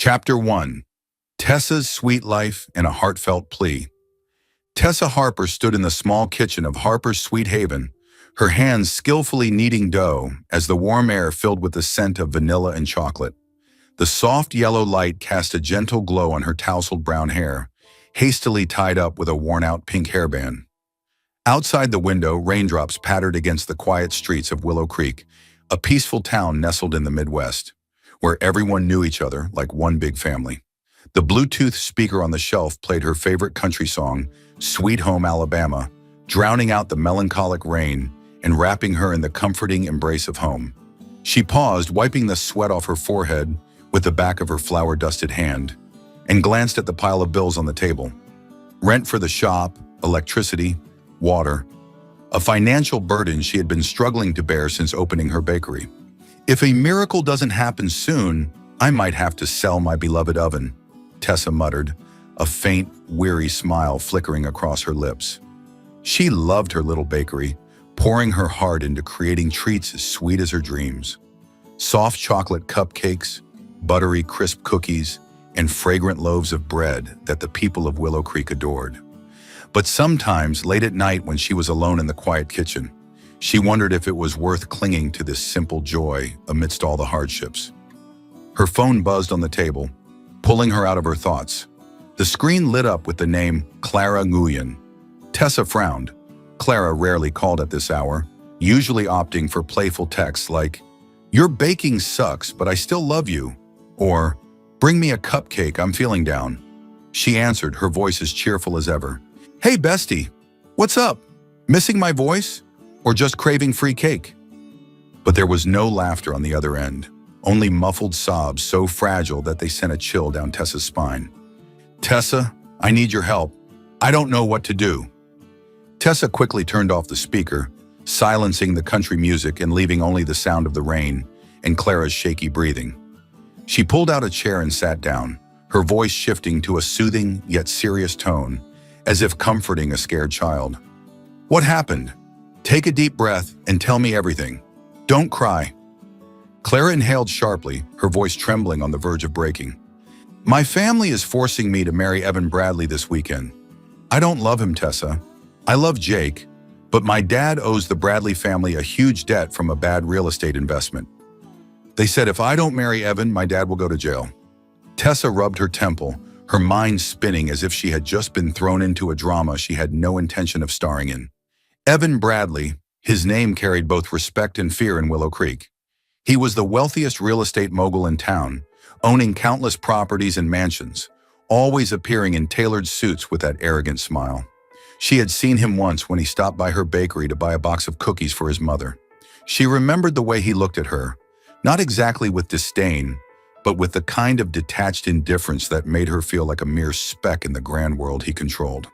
Chapter 1. Tessa's Sweet Life and a Heartfelt Plea. Tessa Harper stood in the small kitchen of Harper's Sweet Haven, her hands skillfully kneading dough as the warm air filled with the scent of vanilla and chocolate. The soft yellow light cast a gentle glow on her tousled brown hair, hastily tied up with a worn-out pink hairband. Outside the window, raindrops pattered against the quiet streets of Willow Creek, a peaceful town nestled in the Midwest, where everyone knew each other like one big family. The Bluetooth speaker on the shelf played her favorite country song, Sweet Home Alabama, drowning out the melancholic rain and wrapping her in the comforting embrace of home. She paused, wiping the sweat off her forehead with the back of her flour-dusted hand, and glanced at the pile of bills on the table. Rent for the shop, electricity, water, a financial burden she had been struggling to bear since opening her bakery. If a miracle doesn't happen soon, I might have to sell my beloved oven, Tessa muttered, a faint, weary smile flickering across her lips. She loved her little bakery, pouring her heart into creating treats as sweet as her dreams. Soft chocolate cupcakes, buttery crisp cookies, and fragrant loaves of bread that the people of Willow Creek adored. But sometimes, late at night when she was alone in the quiet kitchen, she wondered if it was worth clinging to this simple joy amidst all the hardships. Her phone buzzed on the table, pulling her out of her thoughts. The screen lit up with the name Clara Nguyen. Tessa frowned. Clara rarely called at this hour, usually opting for playful texts like, "Your baking sucks, but I still love you," or "Bring me a cupcake, I'm feeling down." She answered, her voice as cheerful as ever. "Hey bestie, what's up? Missing my voice? Or just craving free cake?" But there was no laughter on the other end, only muffled sobs so fragile that they sent a chill down Tessa's spine. "Tessa, I need your help. I don't know what to do." Tessa quickly turned off the speaker, silencing the country music and leaving only the sound of the rain and Clara's shaky breathing. She pulled out a chair and sat down, her voice shifting to a soothing yet serious tone, as if comforting a scared child. "What happened? Take a deep breath and tell me everything. Don't cry." Clara inhaled sharply, her voice trembling on the verge of breaking. "My family is forcing me to marry Evan Bradley this weekend. I don't love him, Tessa. I love Jake, but my dad owes the Bradley family a huge debt from a bad real estate investment. They said if I don't marry Evan, my dad will go to jail." Tessa rubbed her temple, her mind spinning as if she had just been thrown into a drama she had no intention of starring in. Evan Bradley, his name carried both respect and fear in Willow Creek. He was the wealthiest real estate mogul in town, owning countless properties and mansions, always appearing in tailored suits with that arrogant smile. She had seen him once when he stopped by her bakery to buy a box of cookies for his mother. She remembered the way he looked at her, not exactly with disdain, but with the kind of detached indifference that made her feel like a mere speck in the grand world he controlled.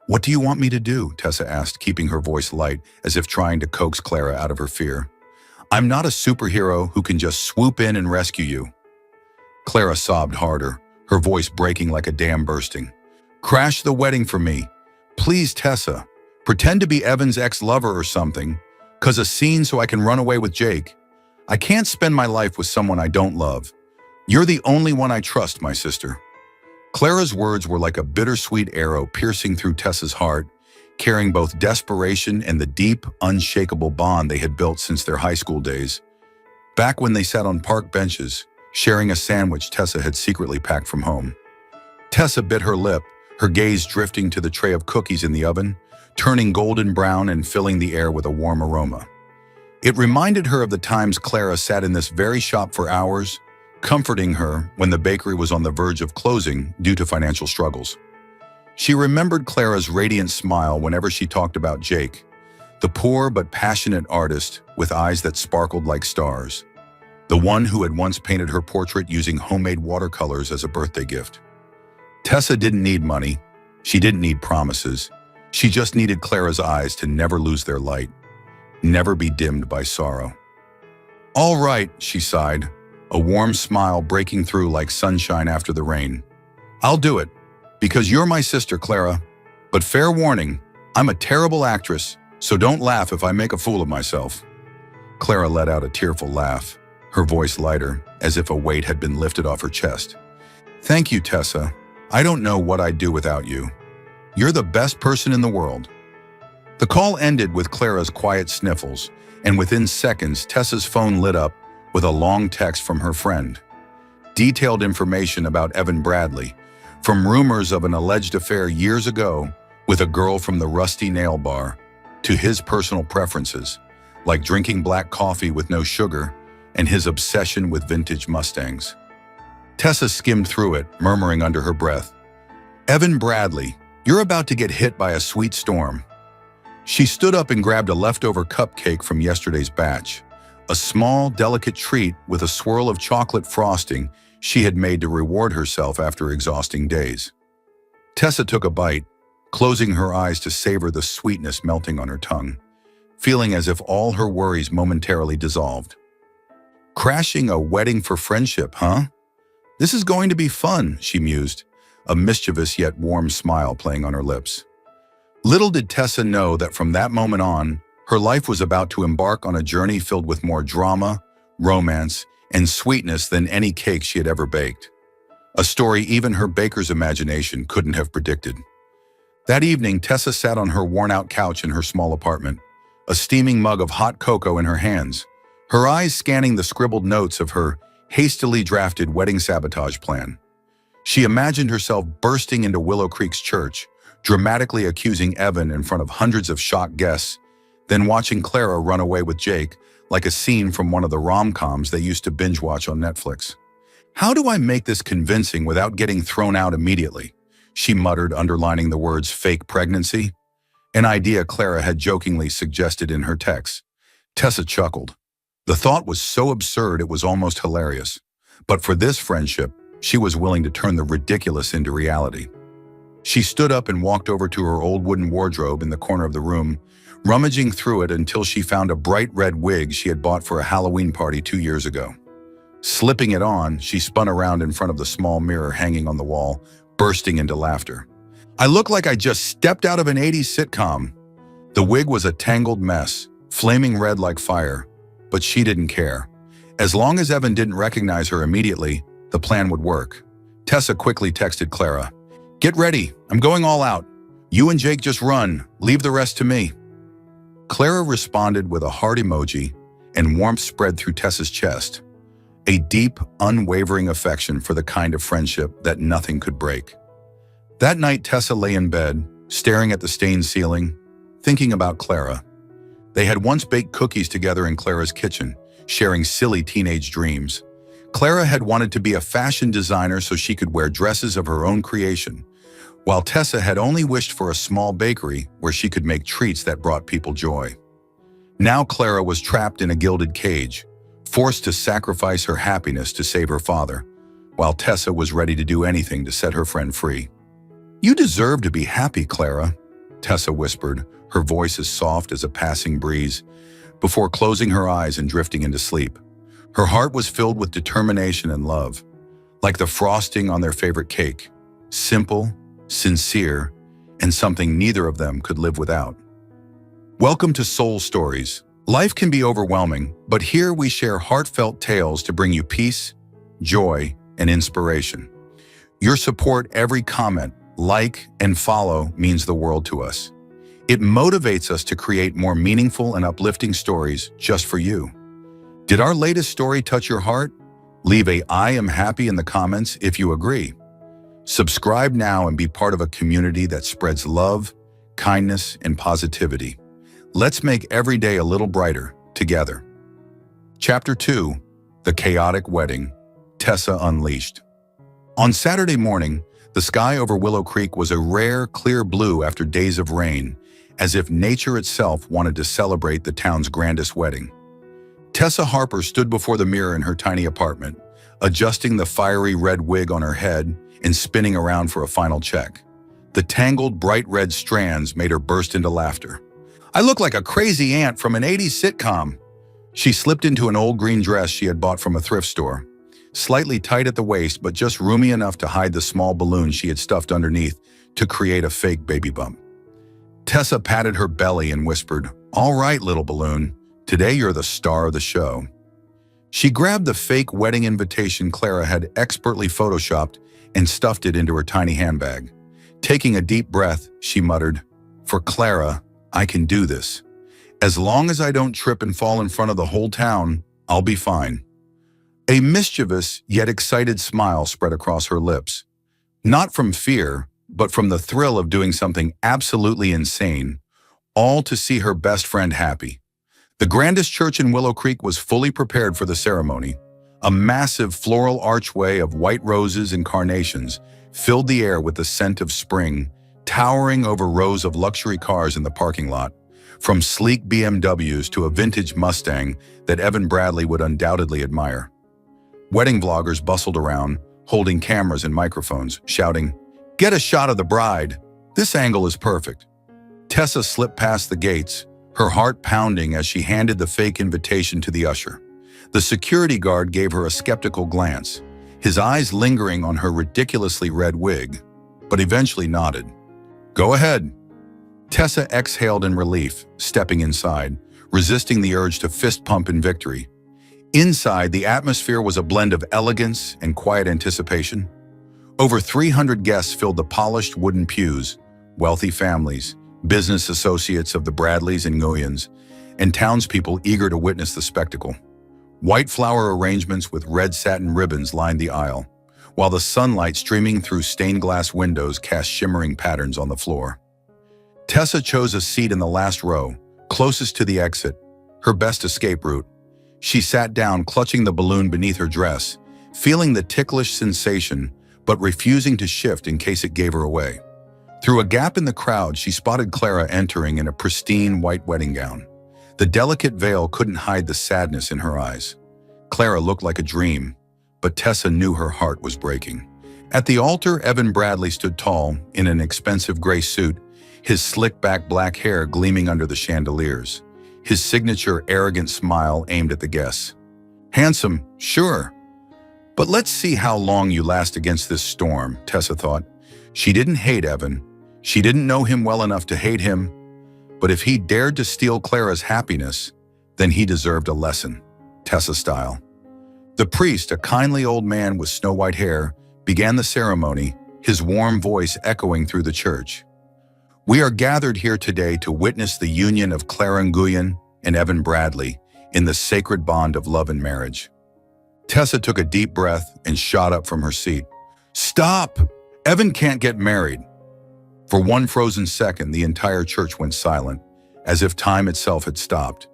"What do you want me to do?" Tessa asked, keeping her voice light, as if trying to coax Clara out of her fear. "I'm not a superhero who can just swoop in and rescue you." Clara sobbed harder, her voice breaking like a dam bursting. "Crash the wedding for me. Please, Tessa. Pretend to be Evan's ex-lover or something. 'Cause a scene so I can run away with Jake. I can't spend my life with someone I don't love. You're the only one I trust, my sister." Clara's words were like a bittersweet arrow piercing through Tessa's heart, carrying both desperation and the deep, unshakable bond they had built since their high school days. Back when they sat on park benches, sharing a sandwich Tessa had secretly packed from home. Tessa bit her lip, her gaze drifting to the tray of cookies in the oven, turning golden brown and filling the air with a warm aroma. It reminded her of the times Clara sat in this very shop for hours, comforting her when the bakery was on the verge of closing due to financial struggles. She remembered Clara's radiant smile whenever she talked about Jake, the poor but passionate artist with eyes that sparkled like stars, the one who had once painted her portrait using homemade watercolors as a birthday gift. Tessa didn't need money. She didn't need promises. She just needed Clara's eyes to never lose their light, never be dimmed by sorrow. "All right," she sighed, a warm smile breaking through like sunshine after the rain. "I'll do it, because you're my sister, Clara. But fair warning, I'm a terrible actress, so don't laugh if I make a fool of myself." Clara let out a tearful laugh, her voice lighter, as if a weight had been lifted off her chest. "Thank you, Tessa. I don't know what I'd do without you. You're the best person in the world." The call ended with Clara's quiet sniffles, and within seconds, Tessa's phone lit up with a long text from her friend. Detailed information about Evan Bradley, from rumors of an alleged affair years ago with a girl from the Rusty Nail Bar, to his personal preferences, like drinking black coffee with no sugar and his obsession with vintage Mustangs. Tessa skimmed through it, murmuring under her breath, "Evan Bradley, you're about to get hit by a sweet storm." She stood up and grabbed a leftover cupcake from yesterday's batch, a small, delicate treat with a swirl of chocolate frosting she had made to reward herself after exhausting days. Tessa took a bite, closing her eyes to savor the sweetness melting on her tongue, feeling as if all her worries momentarily dissolved. "Crashing a wedding for friendship, huh? This is going to be fun," she mused, a mischievous yet warm smile playing on her lips. Little did Tessa know that from that moment on, her life was about to embark on a journey filled with more drama, romance, and sweetness than any cake she had ever baked. A story even her baker's imagination couldn't have predicted. That evening, Tessa sat on her worn-out couch in her small apartment, a steaming mug of hot cocoa in her hands, her eyes scanning the scribbled notes of her hastily drafted wedding sabotage plan. She imagined herself bursting into Willow Creek's church, dramatically accusing Evan in front of hundreds of shocked guests, then watching Clara run away with Jake like a scene from one of the rom-coms they used to binge-watch on Netflix. "How do I make this convincing without getting thrown out immediately?" she muttered, underlining the words "fake pregnancy," an idea Clara had jokingly suggested in her text. Tessa chuckled. The thought was so absurd it was almost hilarious. But for this friendship, she was willing to turn the ridiculous into reality. She stood up and walked over to her old wooden wardrobe in the corner of the room, rummaging through it until she found a bright red wig she had bought for a Halloween party 2 years ago. Slipping it on, she spun around in front of the small mirror hanging on the wall, bursting into laughter. "I look like I just stepped out of an 80s sitcom." The wig was a tangled mess, flaming red like fire, but she didn't care. As long as Evan didn't recognize her immediately, the plan would work. Tessa quickly texted Clara, "Get ready, I'm going all out. You and Jake just run, leave the rest to me." Clara responded with a heart emoji, and warmth spread through Tessa's chest. A deep, unwavering affection for the kind of friendship that nothing could break. That night, Tessa lay in bed, staring at the stained ceiling, thinking about Clara. They had once baked cookies together in Clara's kitchen, sharing silly teenage dreams. Clara had wanted to be a fashion designer so she could wear dresses of her own creation, while Tessa had only wished for a small bakery where she could make treats that brought people joy. Now Clara was trapped in a gilded cage, forced to sacrifice her happiness to save her father, while Tessa was ready to do anything to set her friend free. "You deserve to be happy, Clara," Tessa whispered, her voice as soft as a passing breeze, before closing her eyes and drifting into sleep. Her heart was filled with determination and love, like the frosting on their favorite cake, simple, sincere, and something neither of them could live without. Welcome to Soul Stories. Life can be overwhelming, but here we share heartfelt tales to bring you peace, joy, and inspiration. Your support, every comment, like, and follow means the world to us. It motivates us to create more meaningful and uplifting stories just for you. Did our latest story touch your heart? Leave a "I am happy" in the comments if you agree. Subscribe now and be part of a community that spreads love, kindness, and positivity. Let's make every day a little brighter together. Chapter 2: The Chaotic Wedding. Tessa Unleashed. On Saturday morning, the sky over Willow Creek was a rare, clear blue after days of rain, as if nature itself wanted to celebrate the town's grandest wedding. Tessa Harper stood before the mirror in her tiny apartment, adjusting the fiery red wig on her head and spinning around for a final check. The tangled, bright red strands made her burst into laughter. "I look like a crazy aunt from an 80s sitcom." She slipped into an old green dress she had bought from a thrift store, slightly tight at the waist but just roomy enough to hide the small balloon she had stuffed underneath to create a fake baby bump. Tessa patted her belly and whispered, "All right, little balloon, today you're the star of the show." She grabbed the fake wedding invitation Clara had expertly photoshopped and stuffed it into her tiny handbag. Taking a deep breath, she muttered, "For Clara, I can do this. As long as I don't trip and fall in front of the whole town, I'll be fine." A mischievous yet excited smile spread across her lips. Not from fear, but from the thrill of doing something absolutely insane, all to see her best friend happy. The grandest church in Willow Creek was fully prepared for the ceremony. A massive floral archway of white roses and carnations filled the air with the scent of spring, towering over rows of luxury cars in the parking lot, from sleek BMWs to a vintage Mustang that Evan Bradley would undoubtedly admire. Wedding vloggers bustled around, holding cameras and microphones, shouting, "Get a shot of the bride. This angle is perfect." Tessa slipped past the gates, her heart pounding as she handed the fake invitation to the usher. The security guard gave her a skeptical glance, his eyes lingering on her ridiculously red wig, but eventually nodded. "Go ahead." Tessa exhaled in relief, stepping inside, resisting the urge to fist pump in victory. Inside, the atmosphere was a blend of elegance and quiet anticipation. Over 300 guests filled the polished wooden pews, wealthy families, business associates of the Bradleys and Nguyens, and townspeople eager to witness the spectacle. White flower arrangements with red satin ribbons lined the aisle, while the sunlight streaming through stained glass windows cast shimmering patterns on the floor. Tessa chose a seat in the last row, closest to the exit, her best escape route. She sat down, clutching the balloon beneath her dress, feeling the ticklish sensation, but refusing to shift in case it gave her away. Through a gap in the crowd, she spotted Clara entering in a pristine white wedding gown. The delicate veil couldn't hide the sadness in her eyes. Clara looked like a dream, but Tessa knew her heart was breaking. At the altar, Evan Bradley stood tall, in an expensive gray suit, his slick-back black hair gleaming under the chandeliers, his signature arrogant smile aimed at the guests. "Handsome, sure. But let's see how long you last against this storm," Tessa thought. She didn't hate Evan. She didn't know him well enough to hate him. But if he dared to steal Clara's happiness, then he deserved a lesson, Tessa style. The priest, a kindly old man with snow-white hair, began the ceremony, his warm voice echoing through the church. "We are gathered here today to witness the union of Clara Nguyen and Evan Bradley in the sacred bond of love and marriage." Tessa took a deep breath and shot up from her seat. "Stop! Evan can't get married." For one frozen second, the entire church went silent, as if time itself had stopped.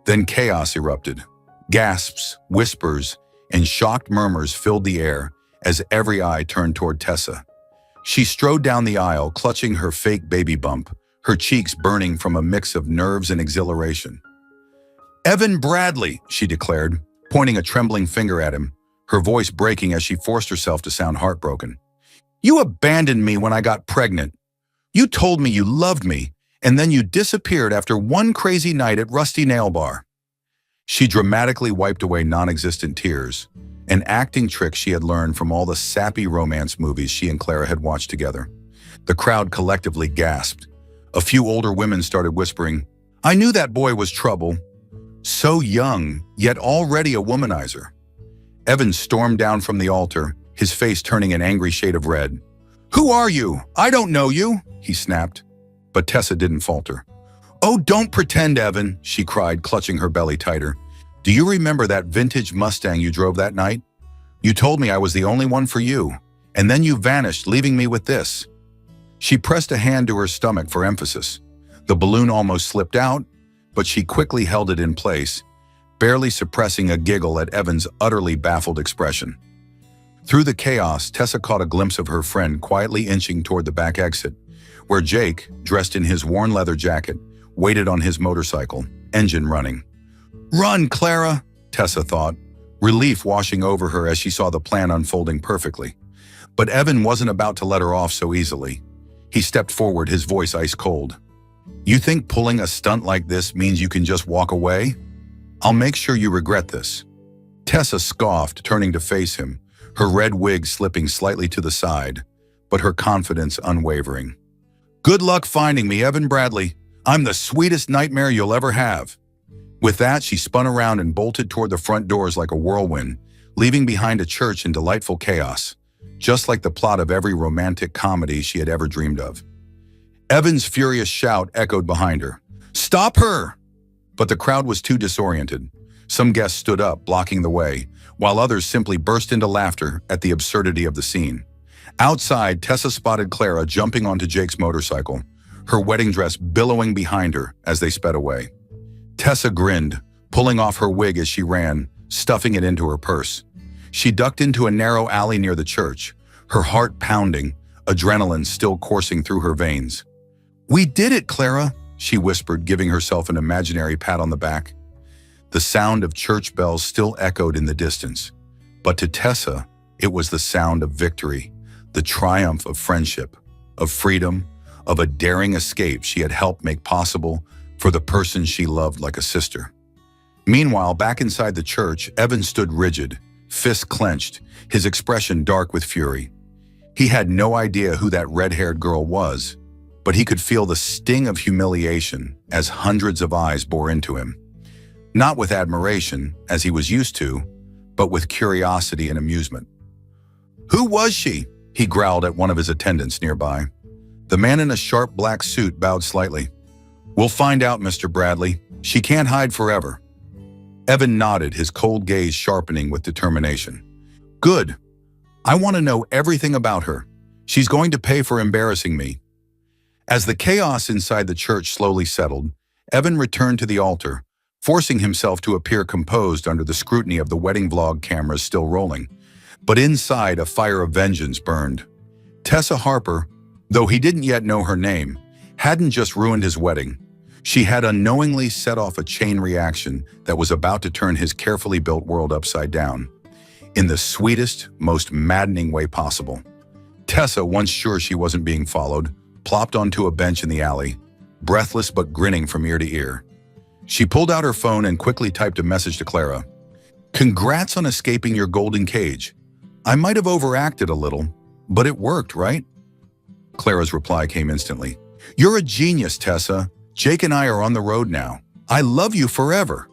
Then chaos erupted. Gasps, whispers, and shocked murmurs filled the air as every eye turned toward Tessa. She strode down the aisle, clutching her fake baby bump, her cheeks burning from a mix of nerves and exhilaration. "Evan Bradley," she declared, pointing a trembling finger at him, her voice breaking as she forced herself to sound heartbroken. "You abandoned me when I got pregnant. You told me you loved me, and then you disappeared after one crazy night at Rusty Nail Bar." She dramatically wiped away non-existent tears, an acting trick she had learned from all the sappy romance movies she and Clara had watched together. The crowd collectively gasped. A few older women started whispering, "I knew that boy was trouble." So young, yet already a womanizer. Evan stormed down from the altar, his face turning an angry shade of red. "Who are you? I don't know you," he snapped. But Tessa didn't falter. "Oh, don't pretend, Evan," she cried, clutching her belly tighter. "Do you remember that vintage Mustang you drove that night? You told me I was the only one for you, and then you vanished, leaving me with this." She pressed a hand to her stomach for emphasis. The balloon almost slipped out, but she quickly held it in place, barely suppressing a giggle at Evan's utterly baffled expression. Through the chaos, Tessa caught a glimpse of her friend quietly inching toward the back exit, where Jake, dressed in his worn leather jacket, waited on his motorcycle, engine running. "Run, Clara," Tessa thought, relief washing over her as she saw the plan unfolding perfectly. But Evan wasn't about to let her off so easily. He stepped forward, his voice ice cold. "You think pulling a stunt like this means you can just walk away? I'll make sure you regret this." Tessa scoffed, turning to face him, her red wig slipping slightly to the side, but her confidence unwavering. "Good luck finding me, Evan Bradley. I'm the sweetest nightmare you'll ever have." With that, she spun around and bolted toward the front doors like a whirlwind, leaving behind a church in delightful chaos, just like the plot of every romantic comedy she had ever dreamed of. Evan's furious shout echoed behind her. "Stop her!" But the crowd was too disoriented. Some guests stood up, blocking the way, while others simply burst into laughter at the absurdity of the scene. Outside, Tessa spotted Clara jumping onto Jake's motorcycle, her wedding dress billowing behind her as they sped away. Tessa grinned, pulling off her wig as she ran, stuffing it into her purse. She ducked into a narrow alley near the church, her heart pounding, adrenaline still coursing through her veins. "We did it, Clara," she whispered, giving herself an imaginary pat on the back. The sound of church bells still echoed in the distance, but to Tessa, it was the sound of victory, the triumph of friendship, of freedom, of a daring escape she had helped make possible for the person she loved like a sister. Meanwhile, back inside the church, Evan stood rigid, fists clenched, his expression dark with fury. He had no idea who that red-haired girl was, but he could feel the sting of humiliation as hundreds of eyes bore into him. Not with admiration, as he was used to, but with curiosity and amusement. "Who was she?" he growled at one of his attendants nearby. The man in a sharp black suit bowed slightly. "We'll find out, Mr. Bradley. She can't hide forever." Evan nodded, his cold gaze sharpening with determination. "Good. I want to know everything about her. She's going to pay for embarrassing me." As the chaos inside the church slowly settled, Evan returned to the altar, forcing himself to appear composed under the scrutiny of the wedding vlog cameras still rolling. But inside, a fire of vengeance burned. Tessa Harper, though he didn't yet know her name, hadn't just ruined his wedding. She had unknowingly set off a chain reaction that was about to turn his carefully built world upside down, in the sweetest, most maddening way possible. Tessa, once sure she wasn't being followed, plopped onto a bench in the alley, breathless but grinning from ear to ear. She pulled out her phone and quickly typed a message to Clara. "Congrats on escaping your golden cage. I might have overacted a little, but it worked, right?" Clara's reply came instantly. "You're a genius, Tessa. Jake and I are on the road now. I love you forever."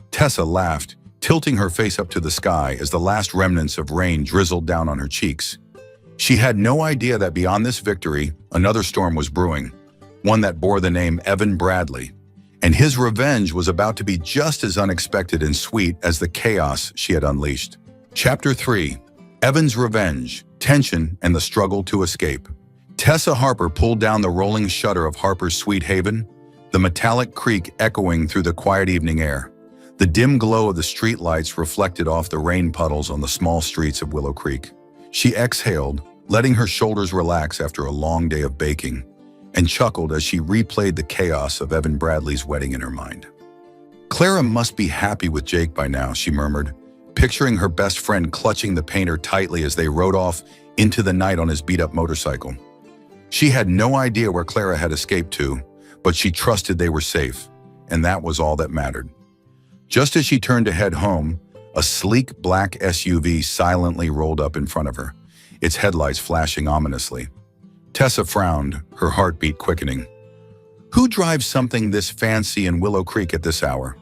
Tessa laughed, tilting her face up to the sky as the last remnants of rain drizzled down on her cheeks. She had no idea that beyond this victory, another storm was brewing, one that bore the name Evan Bradley. And his revenge was about to be just as unexpected and sweet as the chaos she had unleashed. Chapter 3. Evan's Revenge, Tension, and the Struggle to Escape. Tessa Harper pulled down the rolling shutter of Harper's Sweet Haven, the metallic creak echoing through the quiet evening air. The dim glow of the streetlights reflected off the rain puddles on the small streets of Willow Creek. She exhaled, letting her shoulders relax after a long day of baking, and chuckled as she replayed the chaos of Evan Bradley's wedding in her mind. "Clara must be happy with Jake by now," she murmured, picturing her best friend clutching the painter tightly as they rode off into the night on his beat-up motorcycle. She had no idea where Clara had escaped to, but she trusted they were safe, and that was all that mattered. Just as she turned to head home, a sleek black SUV silently rolled up in front of her, its headlights flashing ominously. Tessa frowned, her heartbeat quickening. Who drives something this fancy in Willow Creek at this hour?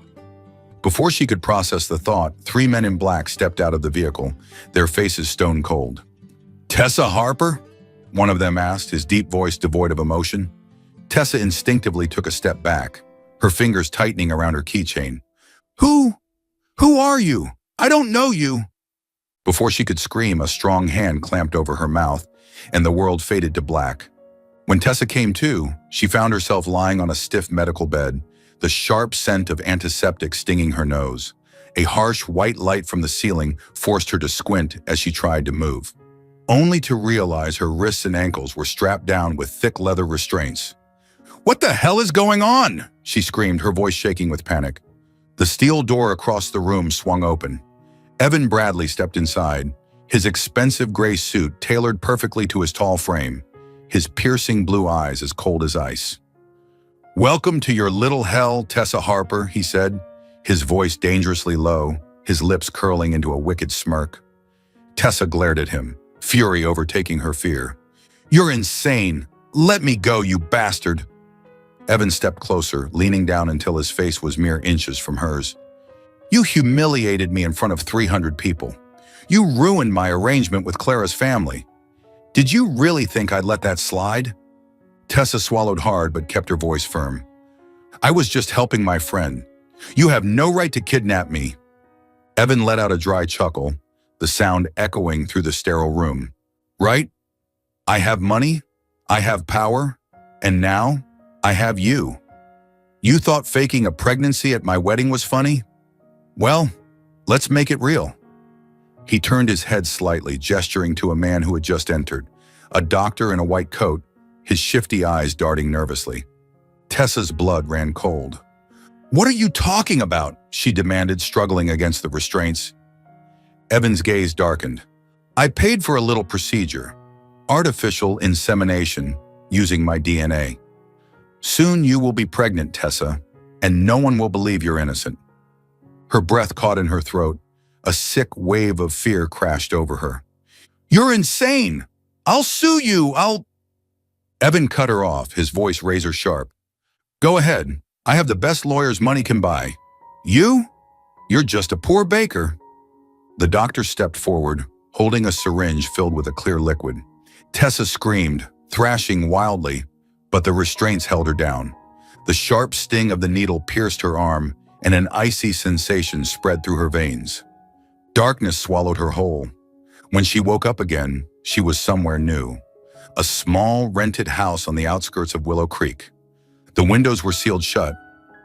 Before she could process the thought, 3 men in black stepped out of the vehicle, their faces stone cold. "Tessa Harper?" one of them asked, his deep voice devoid of emotion. Tessa instinctively took a step back, her fingers tightening around her keychain. Who are you? I don't know you." Before she could scream, a strong hand clamped over her mouth, and the world faded to black. When Tessa came to, she found herself lying on a stiff medical bed, the sharp scent of antiseptic stinging her nose. A harsh white light from the ceiling forced her to squint as she tried to move, only to realize her wrists and ankles were strapped down with thick leather restraints. "What the hell is going on?" she screamed, her voice shaking with panic. The steel door across the room swung open. Evan Bradley stepped inside, his expensive gray suit tailored perfectly to his tall frame, his piercing blue eyes as cold as ice. "Welcome to your little hell, Tessa Harper," he said, his voice dangerously low, his lips curling into a wicked smirk. Tessa glared at him, fury overtaking her fear. "You're insane. Let me go, you bastard." Evan stepped closer, leaning down until his face was mere inches from hers. You humiliated me in front of 300 people. You ruined my arrangement with Clara's family. Did you really think I'd let that slide? Tessa swallowed hard but kept her voice firm. I was just helping my friend. You have no right to kidnap me. Evan let out a dry chuckle, the sound echoing through the sterile room. Right? I have money, I have power, and now I have you. You thought faking a pregnancy at my wedding was funny? Well, let's make it real. He turned his head slightly, gesturing to a man who had just entered, a doctor in a white coat, his shifty eyes darting nervously. Tessa's blood ran cold. What are you talking about? She demanded, struggling against the restraints. Evan's gaze darkened. I paid for a little procedure, artificial insemination, using my DNA. Soon you will be pregnant, Tessa, and no one will believe you're innocent. Her breath caught in her throat. A sick wave of fear crashed over her. You're insane! I'll sue you! Evan cut her off, his voice razor sharp. Go ahead. I have the best lawyers money can buy. You? You're just a poor baker. The doctor stepped forward, holding a syringe filled with a clear liquid. Tessa screamed, thrashing wildly, but the restraints held her down. The sharp sting of the needle pierced her arm, and an icy sensation spread through her veins. Darkness swallowed her whole. When she woke up again, she was somewhere new. A small, rented house on the outskirts of Willow Creek. The windows were sealed shut.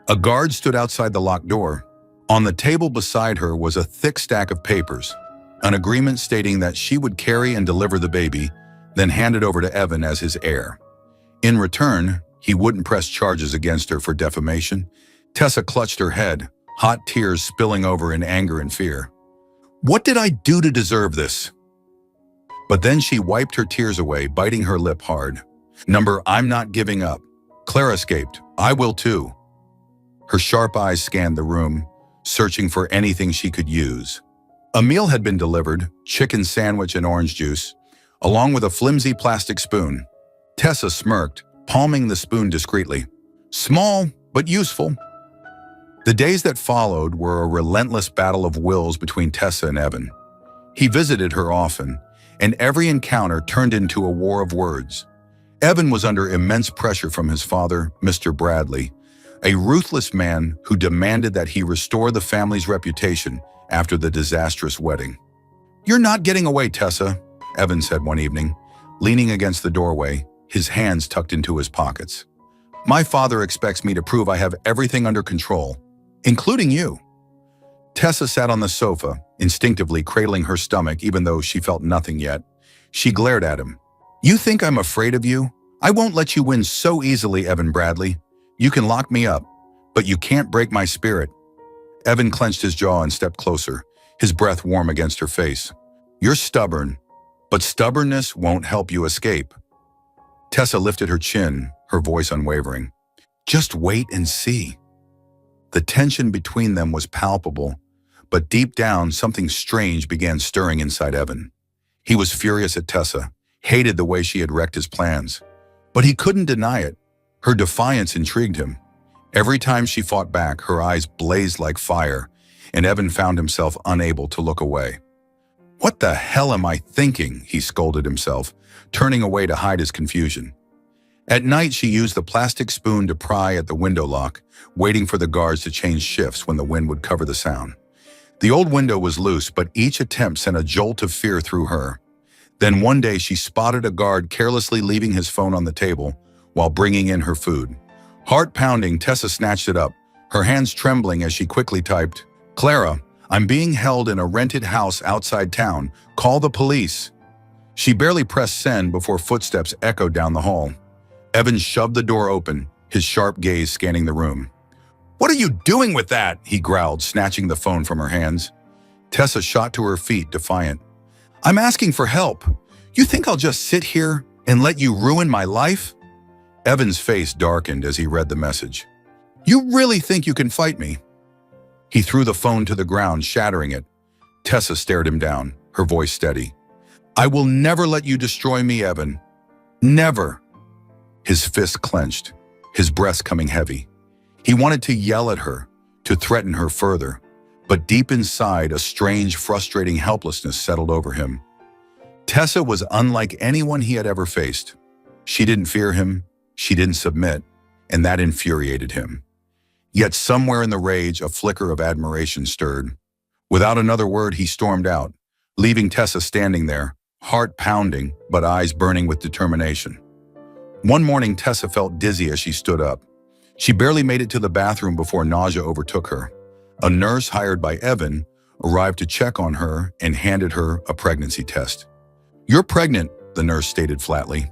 A guard stood outside the locked door. On the table beside her was a thick stack of papers, an agreement stating that she would carry and deliver the baby, then hand it over to Evan as his heir. In return, he wouldn't press charges against her for defamation. Tessa clutched her head, hot tears spilling over in anger and fear. What did I do to deserve this? But then she wiped her tears away, biting her lip hard. I'm not giving up. Clara escaped. I will too. Her sharp eyes scanned the room, searching for anything she could use. A meal had been delivered, chicken sandwich and orange juice, along with a flimsy plastic spoon. Tessa smirked, palming the spoon discreetly. Small, but useful. The days that followed were a relentless battle of wills between Tessa and Evan. He visited her often, and every encounter turned into a war of words. Evan was under immense pressure from his father, Mr. Bradley, a ruthless man who demanded that he restore the family's reputation after the disastrous wedding. You're not getting away, Tessa, Evan said one evening, leaning against the doorway, his hands tucked into his pockets. My father expects me to prove I have everything under control, including you. Tessa sat on the sofa, instinctively cradling her stomach even though she felt nothing yet. She glared at him. You think I'm afraid of you? I won't let you win so easily, Evan Bradley. You can lock me up, but you can't break my spirit. Evan clenched his jaw and stepped closer, his breath warm against her face. You're stubborn, but stubbornness won't help you escape. Tessa lifted her chin, her voice unwavering. Just wait and see. The tension between them was palpable, but deep down something strange began stirring inside Evan. He was furious at Tessa, hated the way she had wrecked his plans. But he couldn't deny it. Her defiance intrigued him. Every time she fought back, her eyes blazed like fire, and Evan found himself unable to look away. What the hell am I thinking? He scolded himself, turning away to hide his confusion. At night, she used the plastic spoon to pry at the window lock, waiting for the guards to change shifts when the wind would cover the sound. The old window was loose, but each attempt sent a jolt of fear through her. Then one day she spotted a guard carelessly leaving his phone on the table while bringing in her food. Heart pounding, Tessa snatched it up, her hands trembling as she quickly typed, Clara, I'm being held in a rented house outside town. Call the police. She barely pressed send before footsteps echoed down the hall. Evan shoved the door open, his sharp gaze scanning the room. What are you doing with that? He growled, snatching the phone from her hands. Tessa shot to her feet, defiant. I'm asking for help. You think I'll just sit here and let you ruin my life? Evan's face darkened as he read the message. You really think you can fight me? He threw the phone to the ground, shattering it. Tessa stared him down, her voice steady. I will never let you destroy me, Evan. Never. His fist clenched. his breath coming heavy. He wanted to yell at her, to threaten her further, but deep inside, a strange, frustrating helplessness settled over him. Tessa was unlike anyone he had ever faced. She didn't fear him, she didn't submit, and that infuriated him. Yet somewhere in the rage, a flicker of admiration stirred. Without another word, he stormed out, leaving Tessa standing there, heart pounding, but eyes burning with determination. One morning, Tessa felt dizzy as she stood up. She barely made it to the bathroom before nausea overtook her. A nurse hired by Evan arrived to check on her and handed her a pregnancy test. "You're pregnant," the nurse stated flatly.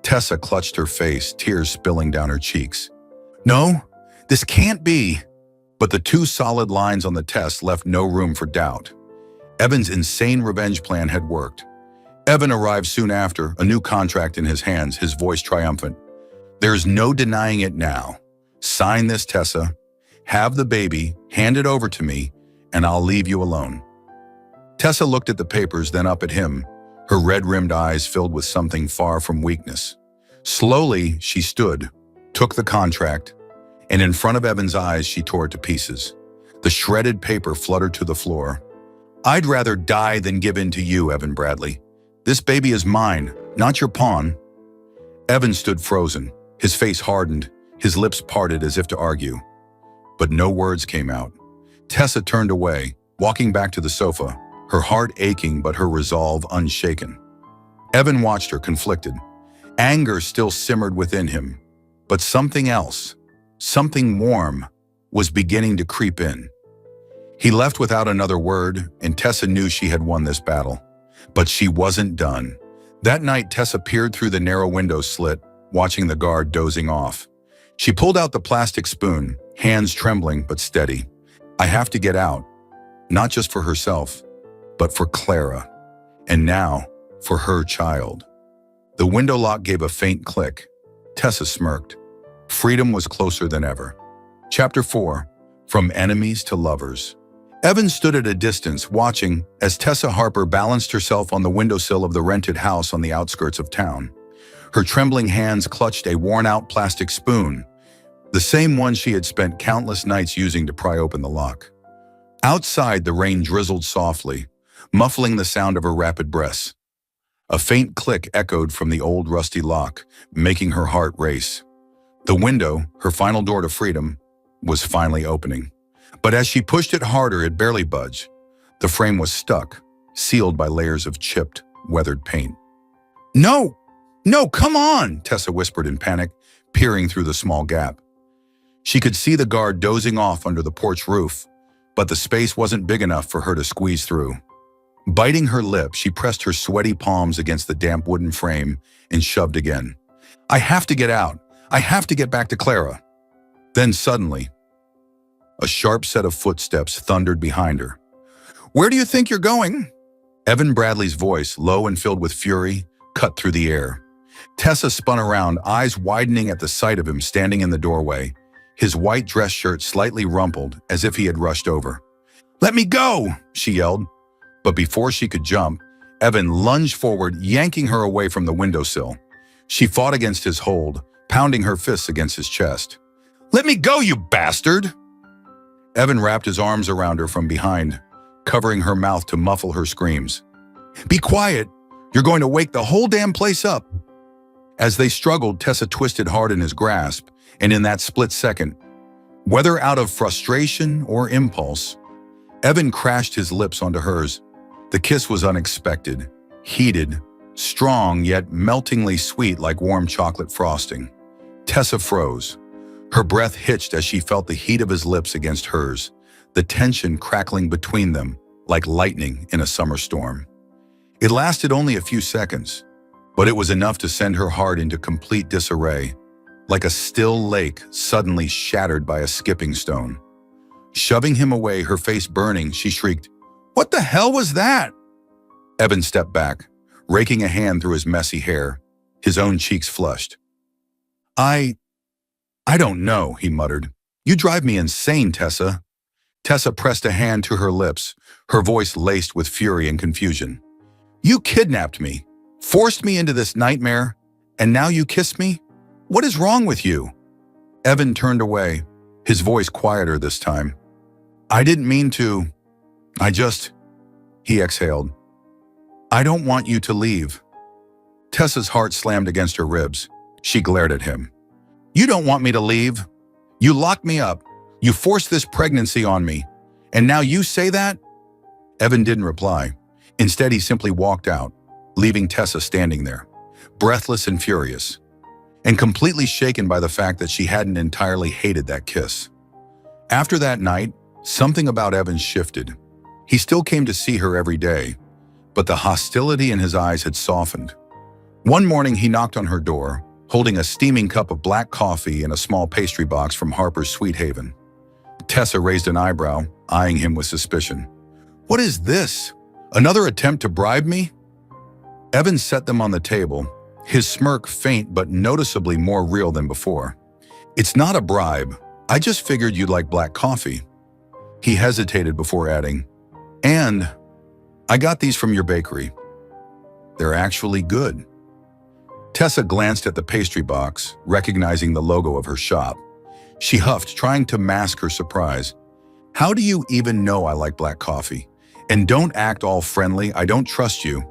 Tessa clutched her face, tears spilling down her cheeks. "No, this can't be." But the two solid lines on the test left no room for doubt. Evan's insane revenge plan had worked. Evan arrived soon after, a new contract in his hands, his voice triumphant. "There's no denying it now. Sign this, Tessa. Have the baby, hand it over to me, and I'll leave you alone." Tessa looked at the papers, then up at him, her red-rimmed eyes filled with something far from weakness. Slowly, she stood, took the contract, and in front of Evan's eyes, she tore it to pieces. The shredded paper fluttered to the floor. "I'd rather die than give in to you, Evan Bradley. This baby is mine, not your pawn." Evan stood frozen, his face hardened, his lips parted as if to argue. But no words came out. Tessa turned away, walking back to the sofa, her heart aching but her resolve unshaken. Evan watched her, conflicted. Anger still simmered within him, but something else, something warm, was beginning to creep in. He left without another word, and Tessa knew she had won this battle. But she wasn't done. That night, Tessa peered through the narrow window slit, watching the guard dozing off. She pulled out the plastic spoon, hands trembling but steady. "I have to get out, not just for herself, but for Clara, and now for her child." The window lock gave a faint click. Tessa smirked. Freedom was closer than ever. Chapter 4. From Enemies to Lovers. Evan stood at a distance, watching as Tessa Harper balanced herself on the windowsill of the rented house on the outskirts of town. Her trembling hands clutched a worn-out plastic spoon, the same one she had spent countless nights using to pry open the lock. Outside, the rain drizzled softly, muffling the sound of her rapid breaths. A faint click echoed from the old rusty lock, making her heart race. The window, her final door to freedom, was finally opening. But as she pushed it harder, it barely budged. The frame was stuck, sealed by layers of chipped, weathered paint. "No! No, come on!" Tessa whispered in panic, peering through the small gap. She could see the guard dozing off under the porch roof, but the space wasn't big enough for her to squeeze through. Biting her lip, she pressed her sweaty palms against the damp wooden frame and shoved again. "I have to get out. I have to get back to Clara." Then suddenly, a sharp set of footsteps thundered behind her. "Where do you think you're going?" Evan Bradley's voice, low and filled with fury, cut through the air. Tessa spun around, eyes widening at the sight of him standing in the doorway, his white dress shirt slightly rumpled as if he had rushed over. "Let me go!" she yelled. But before she could jump, Evan lunged forward, yanking her away from the windowsill. She fought against his hold, pounding her fists against his chest. "Let me go, you bastard!" Evan wrapped his arms around her from behind, covering her mouth to muffle her screams. "Be quiet! You're going to wake the whole damn place up!" As they struggled, Tessa twisted hard in his grasp, and in that split second, whether out of frustration or impulse, Evan crashed his lips onto hers. The kiss was unexpected, heated, strong yet meltingly sweet like warm chocolate frosting. Tessa froze. Her breath hitched as she felt the heat of his lips against hers, the tension crackling between them like lightning in a summer storm. It lasted only a few seconds, but it was enough to send her heart into complete disarray, like a still lake suddenly shattered by a skipping stone. Shoving him away, her face burning, she shrieked, "What the hell was that?" Evan stepped back, raking a hand through his messy hair, his own cheeks flushed. I don't know," he muttered. "You drive me insane, Tessa." Tessa pressed a hand to her lips, her voice laced with fury and confusion. "You kidnapped me, forced me into this nightmare, and now you kiss me? What is wrong with you?" Evan turned away, his voice quieter this time. I didn't mean to. I just, he exhaled. I don't want you to leave. Tessa's heart slammed against her ribs. She glared at him. You don't want me to leave? You locked me up. You forced this pregnancy on me. And now you say that? Evan didn't reply. Instead, he simply walked out, leaving Tessa standing there, breathless and furious, and completely shaken by the fact that she hadn't entirely hated that kiss. After that night, something about Evan shifted. He still came to see her every day, but the hostility in his eyes had softened. One morning, he knocked on her door, holding a steaming cup of black coffee and a small pastry box from Harper's Sweet Haven. Tessa raised an eyebrow, eyeing him with suspicion. What is this? Another attempt to bribe me? Evan set them on the table, his smirk faint but noticeably more real than before. It's not a bribe. I just figured you'd like black coffee. He hesitated before adding, and I got these from your bakery. They're actually good. Tessa glanced at the pastry box, recognizing the logo of her shop. She huffed, trying to mask her surprise. How do you even know I like black coffee? And don't act all friendly, I don't trust you.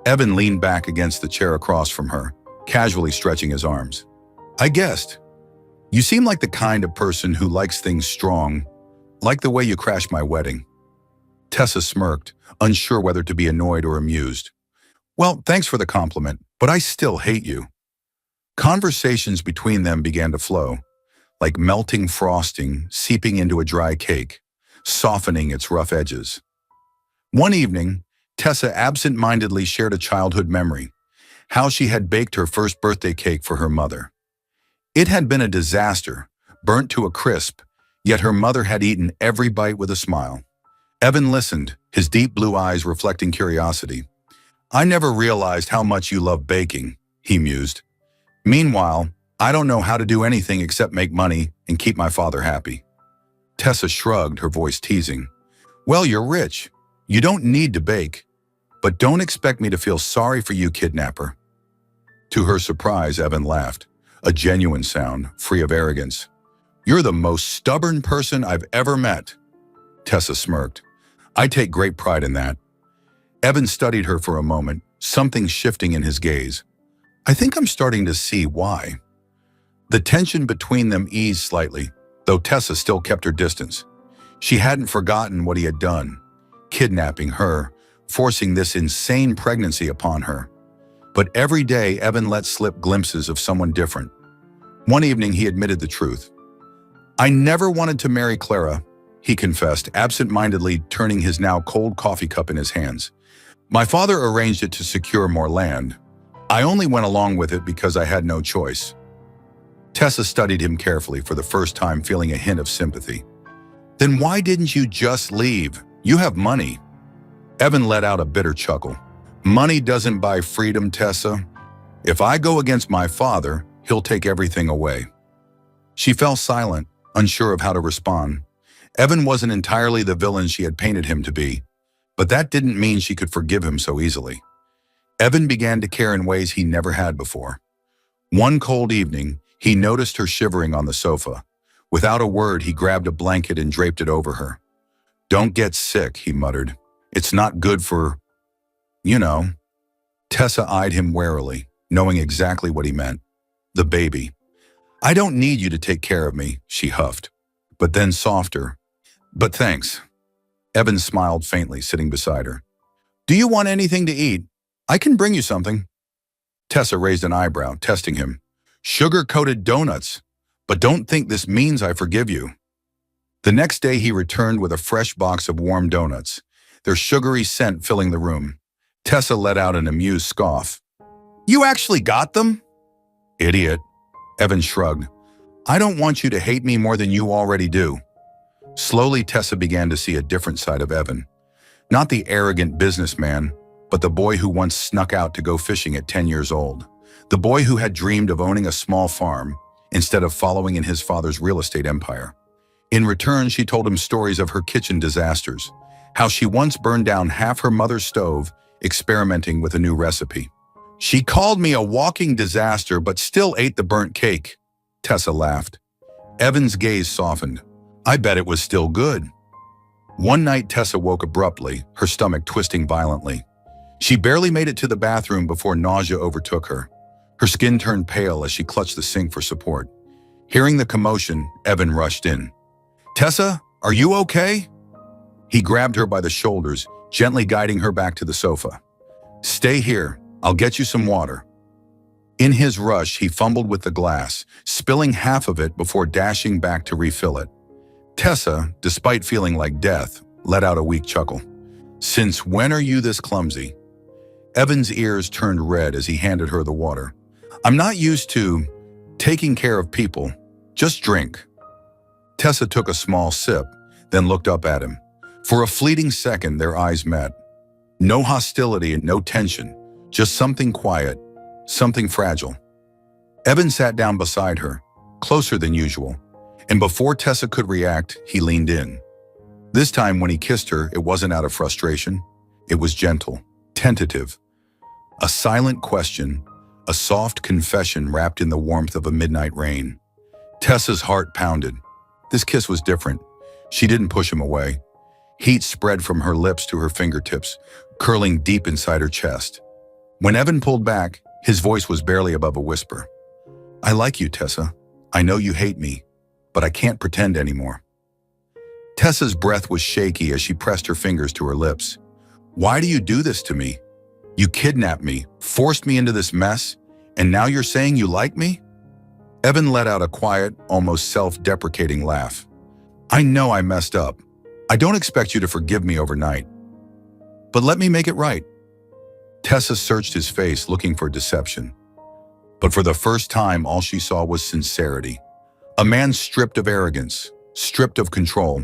Evan leaned back against the chair across from her, casually stretching his arms. I guessed. You seem like the kind of person who likes things strong, like the way you crashed my wedding. Tessa smirked, unsure whether to be annoyed or amused. Well, thanks for the compliment, but I still hate you. Conversations between them began to flow, like melting frosting seeping into a dry cake, softening its rough edges. One evening, Tessa absent-mindedly shared a childhood memory, how she had baked her first birthday cake for her mother. It had been a disaster, burnt to a crisp, yet her mother had eaten every bite with a smile. Evan listened, his deep blue eyes reflecting curiosity. I never realized how much you love baking, he mused. Meanwhile, I don't know how to do anything except make money and keep my father happy. Tessa shrugged, her voice teasing. Well, you're rich. You don't need to bake. But don't expect me to feel sorry for you, kidnapper. To her surprise, Evan laughed, a genuine sound, free of arrogance. You're the most stubborn person I've ever met. Tessa smirked. I take great pride in that. Evan studied her for a moment, something shifting in his gaze. I think I'm starting to see why. The tension between them eased slightly, though Tessa still kept her distance. She hadn't forgotten what he had done, kidnapping her, forcing this insane pregnancy upon her. But every day, Evan let slip glimpses of someone different. One evening, he admitted the truth. I never wanted to marry Clara, he confessed, absent-mindedly turning his now cold coffee cup in his hands. My father arranged it to secure more land. I only went along with it because I had no choice. Tessa studied him carefully, for the first time feeling a hint of sympathy. Then why didn't you just leave? You have money. Evan let out a bitter chuckle. Money doesn't buy freedom, Tessa. If I go against my father, he'll take everything away. She fell silent, unsure of how to respond. Evan wasn't entirely the villain she had painted him to be, but that didn't mean she could forgive him so easily. Evan began to care in ways he never had before. One cold evening, he noticed her shivering on the sofa. Without a word, he grabbed a blanket and draped it over her. Don't get sick, he muttered. It's not good for, you know. Tessa eyed him warily, knowing exactly what he meant. The baby. I don't need you to take care of me, she huffed, but then softer. But thanks. Evan smiled faintly, sitting beside her. Do you want anything to eat? I can bring you something. Tessa raised an eyebrow, testing him. Sugar-coated donuts. But don't think this means I forgive you. The next day he returned with a fresh box of warm donuts, their sugary scent filling the room. Tessa let out an amused scoff. You actually got them? Idiot. Evan shrugged. I don't want you to hate me more than you already do. Slowly, Tessa began to see a different side of Evan. Not the arrogant businessman, but the boy who once snuck out to go fishing at 10 years old. The boy who had dreamed of owning a small farm instead of following in his father's real estate empire. In return, she told him stories of her kitchen disasters, how she once burned down half her mother's stove, experimenting with a new recipe. She called me a walking disaster, but still ate the burnt cake, Tessa laughed. Evan's gaze softened. I bet it was still good. One night, Tessa woke abruptly, her stomach twisting violently. She barely made it to the bathroom before nausea overtook her. Her skin turned pale as she clutched the sink for support. Hearing the commotion, Evan rushed in. Tessa, are you okay? He grabbed her by the shoulders, gently guiding her back to the sofa. Stay here, I'll get you some water. In his rush, he fumbled with the glass, spilling half of it before dashing back to refill it. Tessa, despite feeling like death, let out a weak chuckle. Since when are you this clumsy? Evan's ears turned red as he handed her the water. I'm not used to taking care of people. Just drink. Tessa took a small sip, then looked up at him. For a fleeting second, their eyes met. No hostility and no tension, just something quiet, something fragile. Evan sat down beside her, closer than usual, and before Tessa could react, he leaned in. This time when he kissed her, it wasn't out of frustration. It was gentle, tentative. A silent question, a soft confession wrapped in the warmth of a midnight rain. Tessa's heart pounded. This kiss was different. She didn't push him away. Heat spread from her lips to her fingertips, curling deep inside her chest. When Evan pulled back, his voice was barely above a whisper. I like you, Tessa. I know you hate me, but I can't pretend anymore. Tessa's breath was shaky as she pressed her fingers to her lips. Why do you do this to me? You kidnapped me, forced me into this mess, and now you're saying you like me? Evan let out a quiet, almost self-deprecating laugh. I know I messed up. I don't expect you to forgive me overnight. But let me make it right. Tessa searched his face, looking for deception. But for the first time, all she saw was sincerity. A man stripped of arrogance, stripped of control,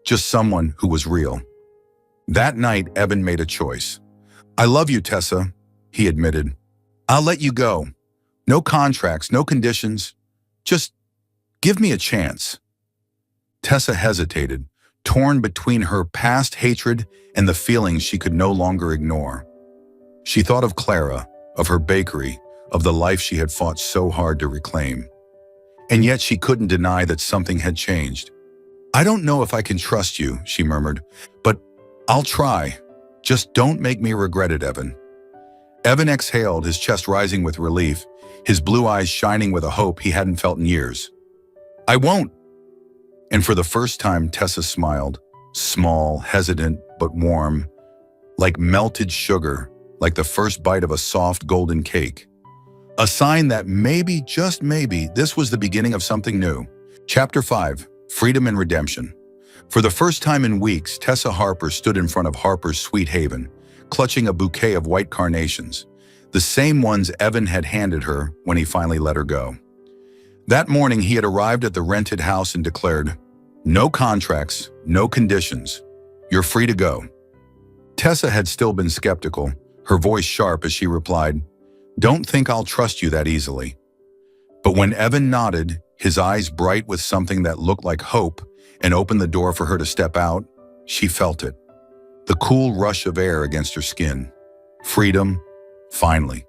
just someone who was real. That night, Evan made a choice. I love you, Tessa, he admitted. I'll let you go. No contracts, no conditions. Just give me a chance. Tessa hesitated, torn between her past hatred and the feelings she could no longer ignore. She thought of Clara, of her bakery, of the life she had fought so hard to reclaim. And yet she couldn't deny that something had changed. I don't know if I can trust you, she murmured, but I'll try. Just don't make me regret it, Evan. Evan exhaled, his chest rising with relief, his blue eyes shining with a hope he hadn't felt in years. I won't. And for the first time, Tessa smiled, small, hesitant, but warm, like melted sugar, like the first bite of a soft golden cake. A sign that maybe, just maybe, this was the beginning of something new. Chapter 5, Freedom and Redemption. For the first time in weeks, Tessa Harper stood in front of Harper's Sweet Haven, clutching a bouquet of white carnations, the same ones Evan had handed her when he finally let her go. That morning, he had arrived at the rented house and declared, no contracts, no conditions. You're free to go. Tessa had still been skeptical, her voice sharp as she replied, don't think I'll trust you that easily. But when Evan nodded, his eyes bright with something that looked like hope, and opened the door for her to step out, she felt it. The cool rush of air against her skin. Freedom, finally.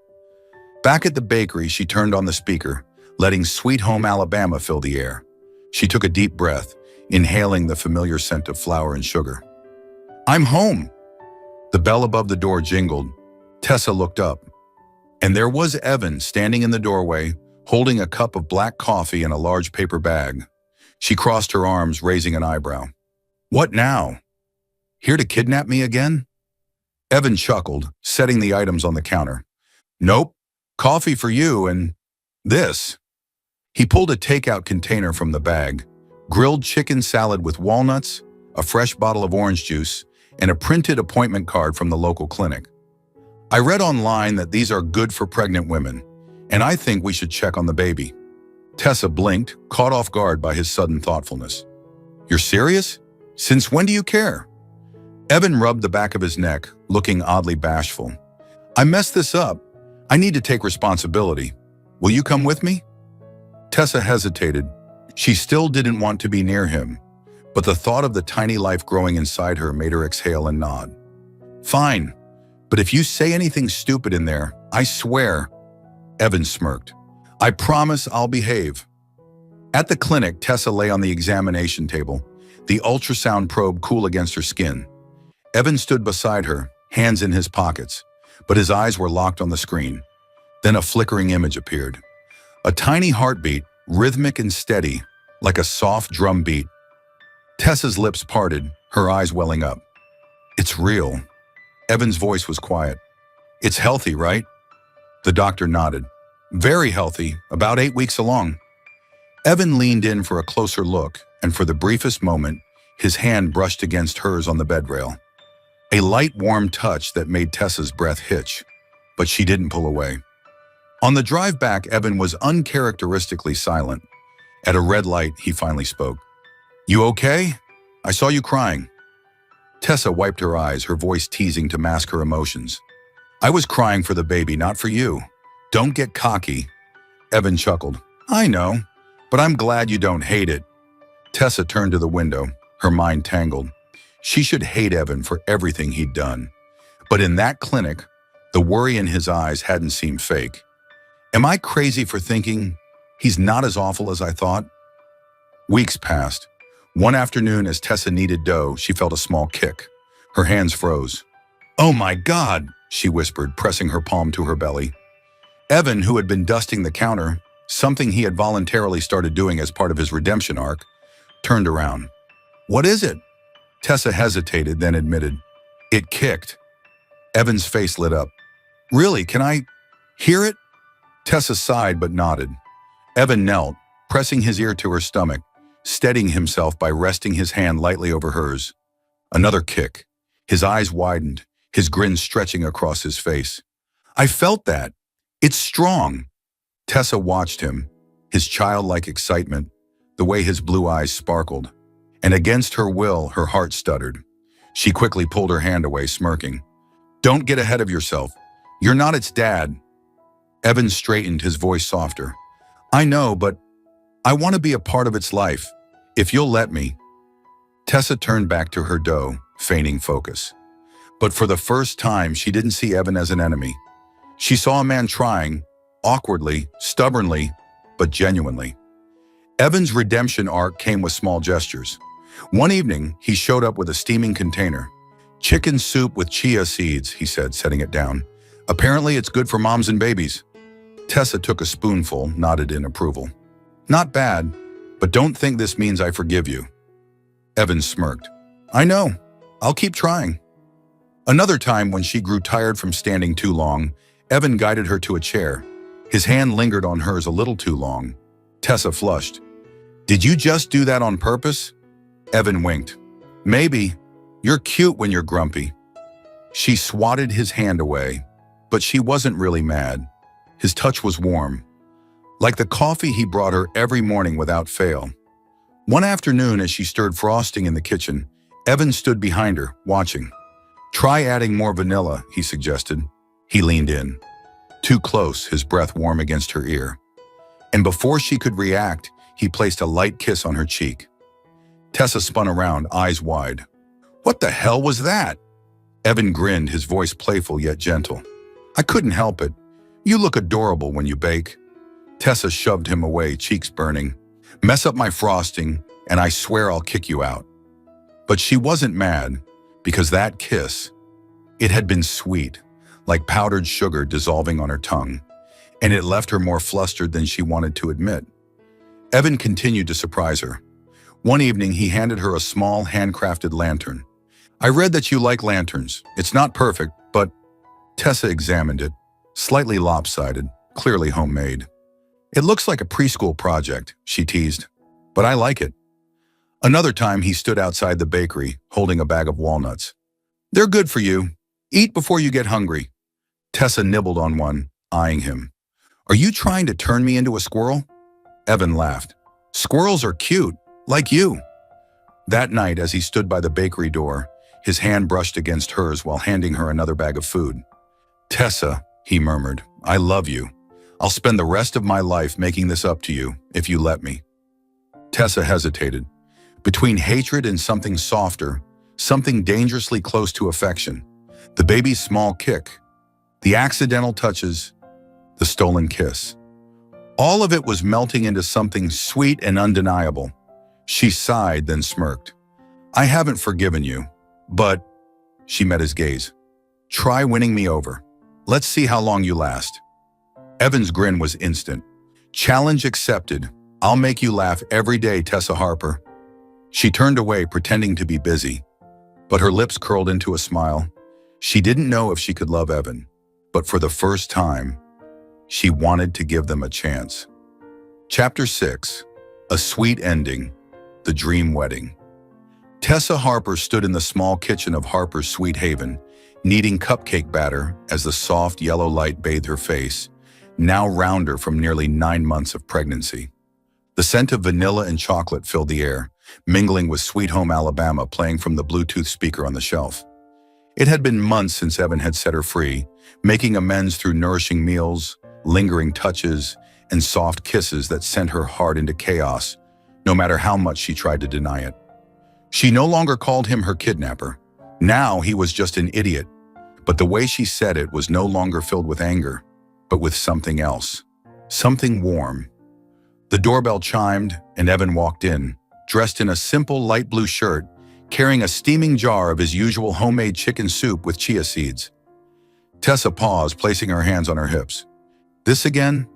Back at the bakery, she turned on the speaker, letting Sweet Home Alabama fill the air. She took a deep breath, inhaling the familiar scent of flour and sugar. I'm home! The bell above the door jingled. Tessa looked up, and there was Evan standing in the doorway, holding a cup of black coffee and a large paper bag. She crossed her arms, raising an eyebrow. What now? Here to kidnap me again? Evan chuckled, setting the items on the counter. Nope, coffee for you and this. He pulled a takeout container from the bag, grilled chicken salad with walnuts, a fresh bottle of orange juice, and a printed appointment card from the local clinic. I read online that these are good for pregnant women, and I think we should check on the baby. Tessa blinked, caught off guard by his sudden thoughtfulness. You're serious? Since when do you care? Evan rubbed the back of his neck, looking oddly bashful. I messed this up. I need to take responsibility. Will you come with me? Tessa hesitated. She still didn't want to be near him, but the thought of the tiny life growing inside her made her exhale and nod. Fine, but if you say anything stupid in there, I swear. Evan smirked. I promise I'll behave. At the clinic, Tessa lay on the examination table, the ultrasound probe cool against her skin. Evan stood beside her, hands in his pockets, but his eyes were locked on the screen. Then a flickering image appeared. A tiny heartbeat, rhythmic and steady, like a soft drum beat. Tessa's lips parted, her eyes welling up. "It's real." Evan's voice was quiet. "It's healthy, right?" The doctor nodded. "Very healthy, about 8 weeks along." Evan leaned in for a closer look, and for the briefest moment, his hand brushed against hers on the bed rail. A light, warm touch that made Tessa's breath hitch, but she didn't pull away. On the drive back, Evan was uncharacteristically silent. At a red light, he finally spoke. "You okay? I saw you crying." Tessa wiped her eyes, her voice teasing to mask her emotions. "I was crying for the baby, not for you. Don't get cocky." Evan chuckled. "I know, but I'm glad you don't hate it." Tessa turned to the window, her mind tangled. She should hate Evan for everything he'd done. But in that clinic, the worry in his eyes hadn't seemed fake. Am I crazy for thinking he's not as awful as I thought? Weeks passed. One afternoon, as Tessa kneaded dough, she felt a small kick. Her hands froze. "Oh my God," she whispered, pressing her palm to her belly. Evan, who had been dusting the counter, something he had voluntarily started doing as part of his redemption arc, turned around. "What is it?" Tessa hesitated, then admitted, "It kicked." Evan's face lit up. "Really? Can I hear it?" Tessa sighed but nodded. Evan knelt, pressing his ear to her stomach, steadying himself by resting his hand lightly over hers. Another kick. His eyes widened, his grin stretching across his face. "I felt that. It's strong." Tessa watched him, his childlike excitement, the way his blue eyes sparkled. And against her will, her heart stuttered. She quickly pulled her hand away, smirking. "Don't get ahead of yourself. You're not its dad." Evan straightened, his voice softer. "I know, but I want to be a part of its life, if you'll let me." Tessa turned back to her dough, feigning focus. But for the first time, she didn't see Evan as an enemy. She saw a man trying, awkwardly, stubbornly, but genuinely. Evan's redemption arc came with small gestures. One evening, he showed up with a steaming container. "Chicken soup with chia seeds," he said, setting it down. "Apparently it's good for moms and babies." Tessa took a spoonful, nodded in approval. "Not bad, but don't think this means I forgive you." Evan smirked. "I know. I'll keep trying." Another time, when she grew tired from standing too long, Evan guided her to a chair. His hand lingered on hers a little too long. Tessa flushed. "Did you just do that on purpose?" Evan winked. "Maybe. You're cute when you're grumpy." She swatted his hand away, but she wasn't really mad. His touch was warm, like the coffee he brought her every morning without fail. One afternoon, as she stirred frosting in the kitchen, Evan stood behind her, watching. "Try adding more vanilla," he suggested. He leaned in. Too close, his breath warm against her ear. And before she could react, he placed a light kiss on her cheek. Tessa spun around, eyes wide. "What the hell was that?" Evan grinned, his voice playful yet gentle. "I couldn't help it. You look adorable when you bake." Tessa shoved him away, cheeks burning. "Mess up my frosting, and I swear I'll kick you out." But she wasn't mad, because that kiss, it had been sweet, like powdered sugar dissolving on her tongue, and it left her more flustered than she wanted to admit. Evan continued to surprise her. One evening, he handed her a small, handcrafted lantern. "I read that you like lanterns. It's not perfect, but..." Tessa examined it, slightly lopsided, clearly homemade. "It looks like a preschool project," she teased, "but I like it." Another time, he stood outside the bakery, holding a bag of walnuts. "They're good for you. Eat before you get hungry." Tessa nibbled on one, eyeing him. "Are you trying to turn me into a squirrel?" Evan laughed. "Squirrels are cute, like you." That night, as he stood by the bakery door, his hand brushed against hers while handing her another bag of food. "Tessa," he murmured, "I love you. I'll spend the rest of my life making this up to you, if you let me." Tessa hesitated. Between hatred and something softer, something dangerously close to affection. The baby's small kick, the accidental touches, the stolen kiss. All of it was melting into something sweet and undeniable. She sighed, then smirked. I haven't forgiven you, but, she met his gaze. Try winning me over. Let's see how long you last. Evan's grin was instant. Challenge accepted. I'll make you laugh every day, Tessa Harper. She turned away, pretending to be busy, but her lips curled into a smile. She didn't know if she could love Evan, but for the first time, she wanted to give them a chance. Chapter 6. A Sweet Ending. The Dream Wedding. Tessa Harper stood in the small kitchen of Harper's Sweet Haven, kneading cupcake batter as the soft yellow light bathed her face, now rounder from nearly 9 months of pregnancy. The scent of vanilla and chocolate filled the air, mingling with Sweet Home Alabama playing from the Bluetooth speaker on the shelf. It had been months since Evan had set her free, making amends through nourishing meals, lingering touches, and soft kisses that sent her heart into chaos, no matter how much she tried to deny it. She no longer called him her kidnapper. Now he was just an idiot. But the way she said it was no longer filled with anger, but with something else. Something warm. The doorbell chimed, and Evan walked in, dressed in a simple light blue shirt, carrying a steaming jar of his usual homemade chicken soup with chia seeds. Tessa paused, placing her hands on her hips. This again?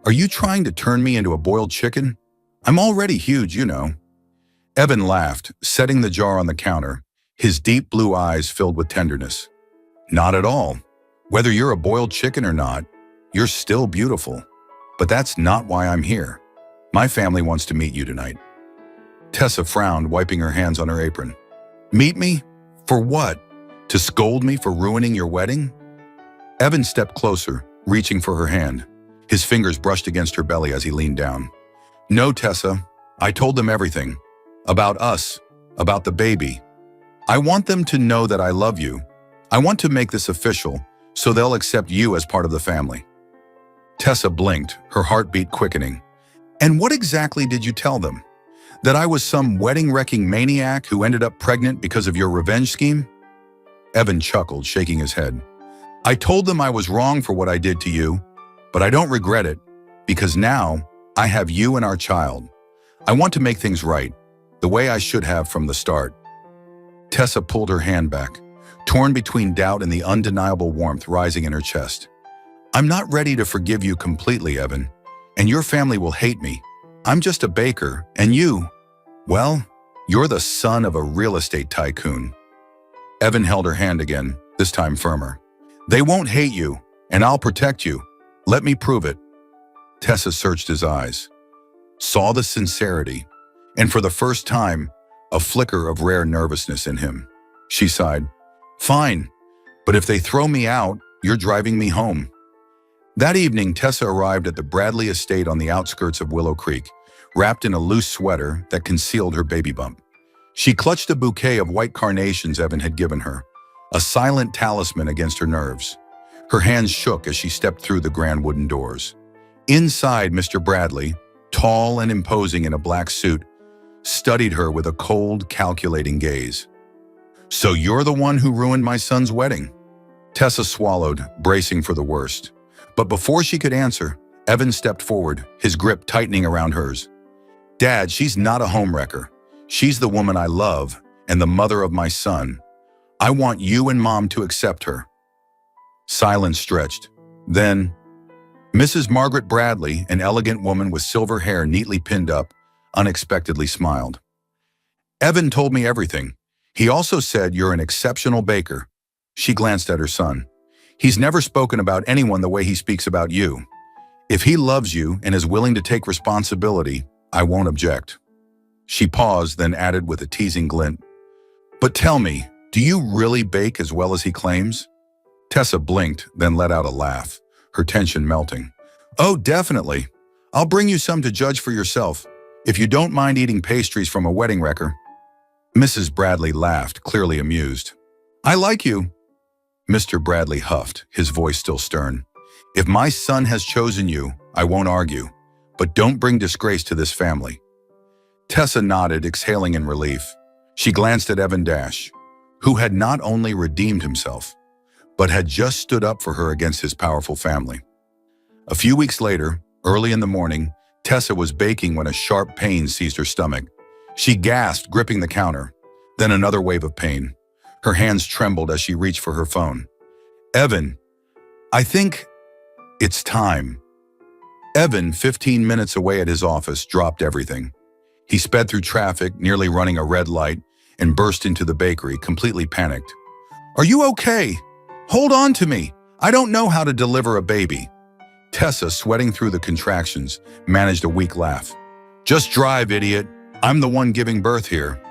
Are you trying to turn me into a boiled chicken? I'm already huge, you know. Evan laughed, setting the jar on the counter, his deep blue eyes filled with tenderness. Not at all. Whether you're a boiled chicken or not, you're still beautiful. But that's not why I'm here. My family wants to meet you tonight. Tessa frowned, wiping her hands on her apron. Meet me? For what? To scold me for ruining your wedding? Evan stepped closer, reaching for her hand. His fingers brushed against her belly as he leaned down. No, Tessa. I told them everything. About us. About the baby. I want them to know that I love you. I want to make this official, so they'll accept you as part of the family. Tessa blinked, her heartbeat quickening. And what exactly did you tell them? That I was some wedding-wrecking maniac who ended up pregnant because of your revenge scheme? Evan chuckled, shaking his head. I told them I was wrong for what I did to you, but I don't regret it, because now I have you and our child. I want to make things right, the way I should have from the start. Tessa pulled her hand back, torn between doubt and the undeniable warmth rising in her chest. I'm not ready to forgive you completely, Evan, and your family will hate me. I'm just a baker, and you, well, you're the son of a real estate tycoon. Evan held her hand again, this time firmer. They won't hate you, and I'll protect you. Let me prove it. Tessa searched his eyes, saw the sincerity, and for the first time, a flicker of rare nervousness in him. She sighed. Fine, but if they throw me out, you're driving me home. That evening, Tessa arrived at the Bradley estate on the outskirts of Willow Creek, wrapped in a loose sweater that concealed her baby bump. She clutched a bouquet of white carnations Evan had given her, a silent talisman against her nerves. Her hands shook as she stepped through the grand wooden doors. Inside, Mr. Bradley, tall and imposing in a black suit, studied her with a cold, calculating gaze. So you're the one who ruined my son's wedding? Tessa swallowed, bracing for the worst. But before she could answer, Evan stepped forward, his grip tightening around hers. Dad, she's not a homewrecker. She's the woman I love and the mother of my son. I want you and Mom to accept her. Silence stretched. Then, Mrs. Margaret Bradley, an elegant woman with silver hair neatly pinned up, unexpectedly smiled. Evan told me everything. He also said you're an exceptional baker. She glanced at her son. He's never spoken about anyone the way he speaks about you. If he loves you and is willing to take responsibility, I won't object. She paused, then added with a teasing glint. But tell me, do you really bake as well as he claims? Tessa blinked, then let out a laugh, her tension melting. Oh, definitely. I'll bring you some to judge for yourself, if you don't mind eating pastries from a wedding wrecker. Mrs. Bradley laughed, clearly amused. I like you. Mr. Bradley huffed, his voice still stern. If my son has chosen you, I won't argue, but don't bring disgrace to this family. Tessa nodded, exhaling in relief. She glanced at Evan Dash, who had not only redeemed himself, but had just stood up for her against his powerful family. A few weeks later, Early in the morning, Tessa was baking when a sharp pain seized her stomach. She gasped, gripping the counter. Then another wave of pain. Her hands trembled as she reached for her phone. Evan, I think it's time. Evan, 15 minutes away at his office, dropped everything. He sped through traffic, nearly running a red light, and burst into the bakery, completely panicked. Are you okay? Hold on to me. I don't know how to deliver a baby. Tessa, sweating through the contractions, managed a weak laugh. Just drive, idiot. I'm the one giving birth here.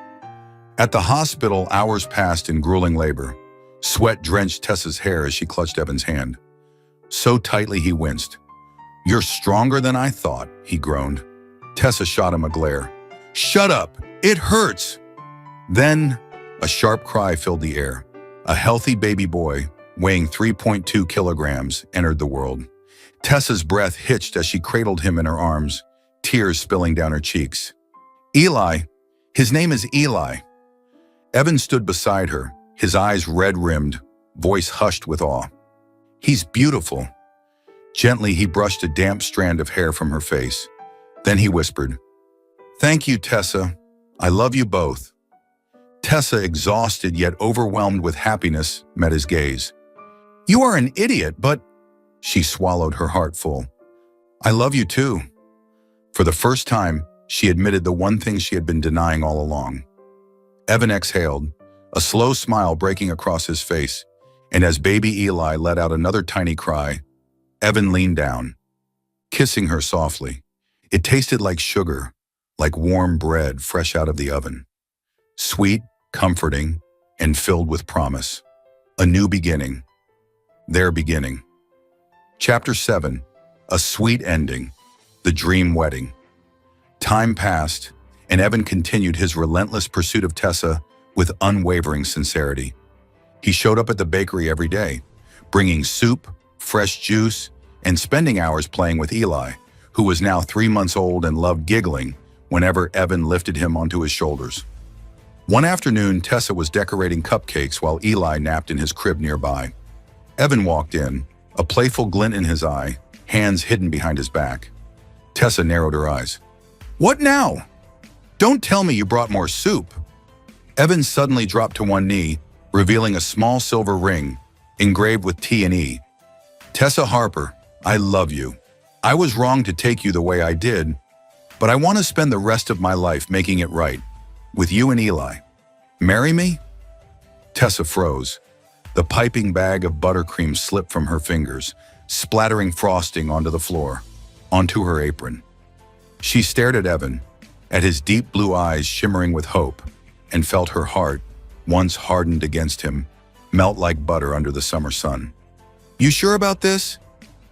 At the hospital, hours passed in grueling labor. Sweat drenched Tessa's hair as she clutched Evan's hand. So tightly he winced. You're stronger than I thought, he groaned. Tessa shot him a glare. Shut up! It hurts! Then, a sharp cry filled the air. A healthy baby boy, weighing 3.2 kilograms, entered the world. Tessa's breath hitched as she cradled him in her arms, tears spilling down her cheeks. Eli! His name is Eli. Evan stood beside her, his eyes red-rimmed, voice hushed with awe. He's beautiful. Gently, he brushed a damp strand of hair from her face. Then he whispered, Thank you, Tessa. I love you both. Tessa, exhausted yet overwhelmed with happiness, met his gaze. You are an idiot, but... She swallowed, her heart full. I love you too. For the first time, she admitted the one thing she had been denying all along. Evan exhaled, a slow smile breaking across his face, and as baby Eli let out another tiny cry, Evan leaned down, kissing her softly. It tasted like sugar, like warm bread fresh out of the oven. Sweet, comforting, and filled with promise. A new beginning. Their beginning. Chapter 7. A sweet ending. The dream wedding. Time passed, and Evan continued his relentless pursuit of Tessa with unwavering sincerity. He showed up at the bakery every day, bringing soup, fresh juice, and spending hours playing with Eli, who was now 3 months old and loved giggling whenever Evan lifted him onto his shoulders. One afternoon, Tessa was decorating cupcakes while Eli napped in his crib nearby. Evan walked in, a playful glint in his eye, hands hidden behind his back. Tessa narrowed her eyes. What now? Don't tell me you brought more soup. Evan suddenly dropped to one knee, revealing a small silver ring, engraved with T and E. Tessa Harper, I love you. I was wrong to take you the way I did, but I want to spend the rest of my life making it right, with you and Eli. Marry me? Tessa froze. The piping bag of buttercream slipped from her fingers, splattering frosting onto the floor, onto her apron. She stared at Evan, at his deep blue eyes shimmering with hope, and felt her heart, once hardened against him, melt like butter under the summer sun. You sure about this?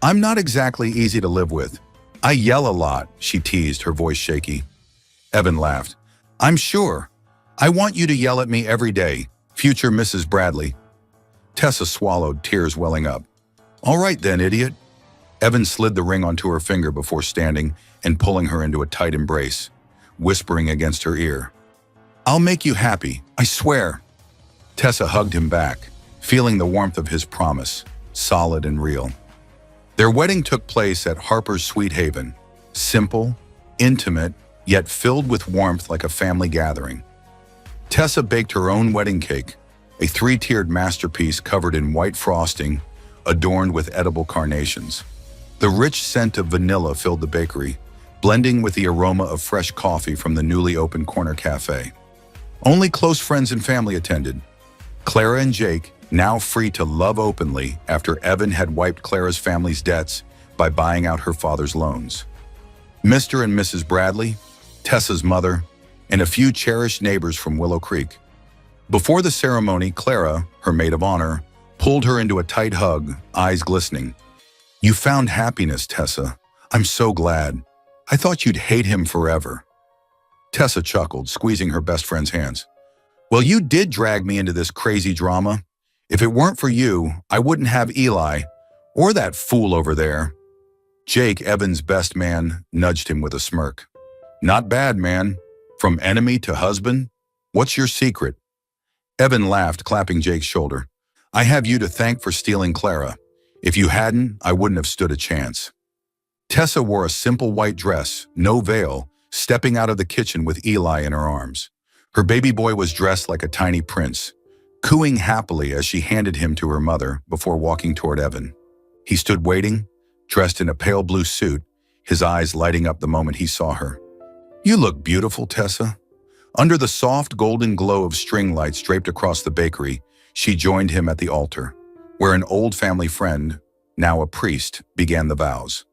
I'm not exactly easy to live with. I yell a lot, she teased, her voice shaky. Evan laughed. I'm sure. I want you to yell at me every day, future Mrs. Bradley. Tessa swallowed, tears welling up. All right then, idiot. Evan slid the ring onto her finger before standing and pulling her into a tight embrace, whispering against her ear. I'll make you happy, I swear. Tessa hugged him back, feeling the warmth of his promise, solid and real. Their wedding took place at Harper's Sweet Haven, simple, intimate, yet filled with warmth like a family gathering. Tessa baked her own wedding cake, a 3-tiered masterpiece covered in white frosting, adorned with edible carnations. The rich scent of vanilla filled the bakery, blending with the aroma of fresh coffee from the newly opened corner cafe. Only close friends and family attended. Clara and Jake, now free to love openly after Evan had wiped Clara's family's debts by buying out her father's loans. Mr. and Mrs. Bradley, Tessa's mother, and a few cherished neighbors from Willow Creek. Before the ceremony, Clara, her maid of honor, pulled her into a tight hug, eyes glistening. You found happiness, Tessa. I'm so glad. I thought you'd hate him forever. Tessa chuckled, squeezing her best friend's hands. Well, you did drag me into this crazy drama. If it weren't for you, I wouldn't have Eli, or that fool over there. Jake, Evan's best man, nudged him with a smirk. Not bad, man. From enemy to husband? What's your secret? Evan laughed, clapping Jake's shoulder. I have you to thank for stealing Clara. If you hadn't, I wouldn't have stood a chance. Tessa wore a simple white dress, no veil, stepping out of the kitchen with Eli in her arms. Her baby boy was dressed like a tiny prince, cooing happily as she handed him to her mother before walking toward Evan. He stood waiting, dressed in a pale blue suit, his eyes lighting up the moment he saw her. "You look beautiful, Tessa." Under the soft golden glow of string lights draped across the bakery, she joined him at the altar, where an old family friend, now a priest, began the vows.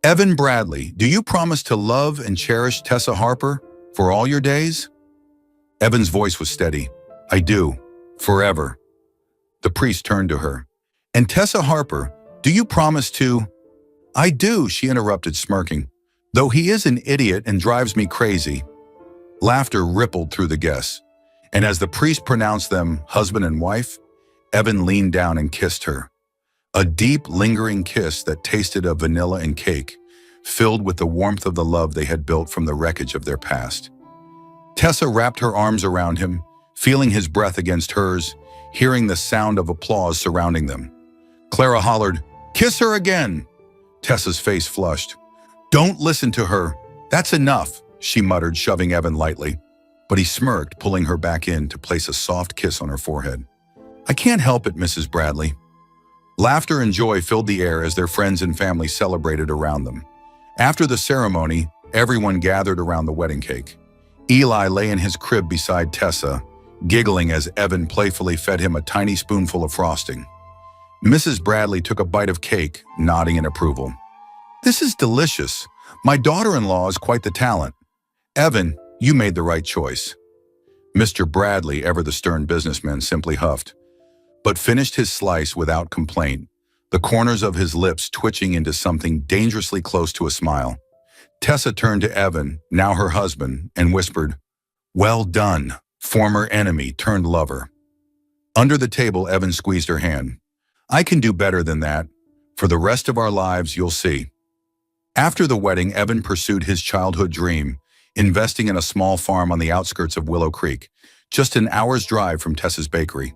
"Evan Bradley, do you promise to love and cherish Tessa Harper for all your days?" Evan's voice was steady. "I do, forever." The priest turned to her. "And Tessa Harper, do you promise to—" "I do," she interrupted, smirking. "Though he is an idiot and drives me crazy." Laughter rippled through the guests, and as the priest pronounced them husband and wife, Evan leaned down and kissed her. A deep, lingering kiss that tasted of vanilla and cake, filled with the warmth of the love they had built from the wreckage of their past. Tessa wrapped her arms around him, feeling his breath against hers, hearing the sound of applause surrounding them. Clara hollered, "Kiss her again!" Tessa's face flushed. "Don't listen to her. That's enough," she muttered, shoving Evan lightly. But he smirked, pulling her back in to place a soft kiss on her forehead. "I can't help it, Mrs. Bradley." Laughter and joy filled the air as their friends and family celebrated around them. After the ceremony, everyone gathered around the wedding cake. Eli lay in his crib beside Tessa, giggling as Evan playfully fed him a tiny spoonful of frosting. Mrs. Bradley took a bite of cake, nodding in approval. "This is delicious. My daughter-in-law is quite the talent. Evan, you made the right choice." Mr. Bradley, ever the stern businessman, simply huffed, but finished his slice without complaint, the corners of his lips twitching into something dangerously close to a smile. Tessa turned to Evan, now her husband, and whispered, "Well done, former enemy turned lover." Under the table, Evan squeezed her hand. "I can do better than that. For the rest of our lives, you'll see." After the wedding, Evan pursued his childhood dream, investing in a small farm on the outskirts of Willow Creek, just an hour's drive from Tessa's bakery.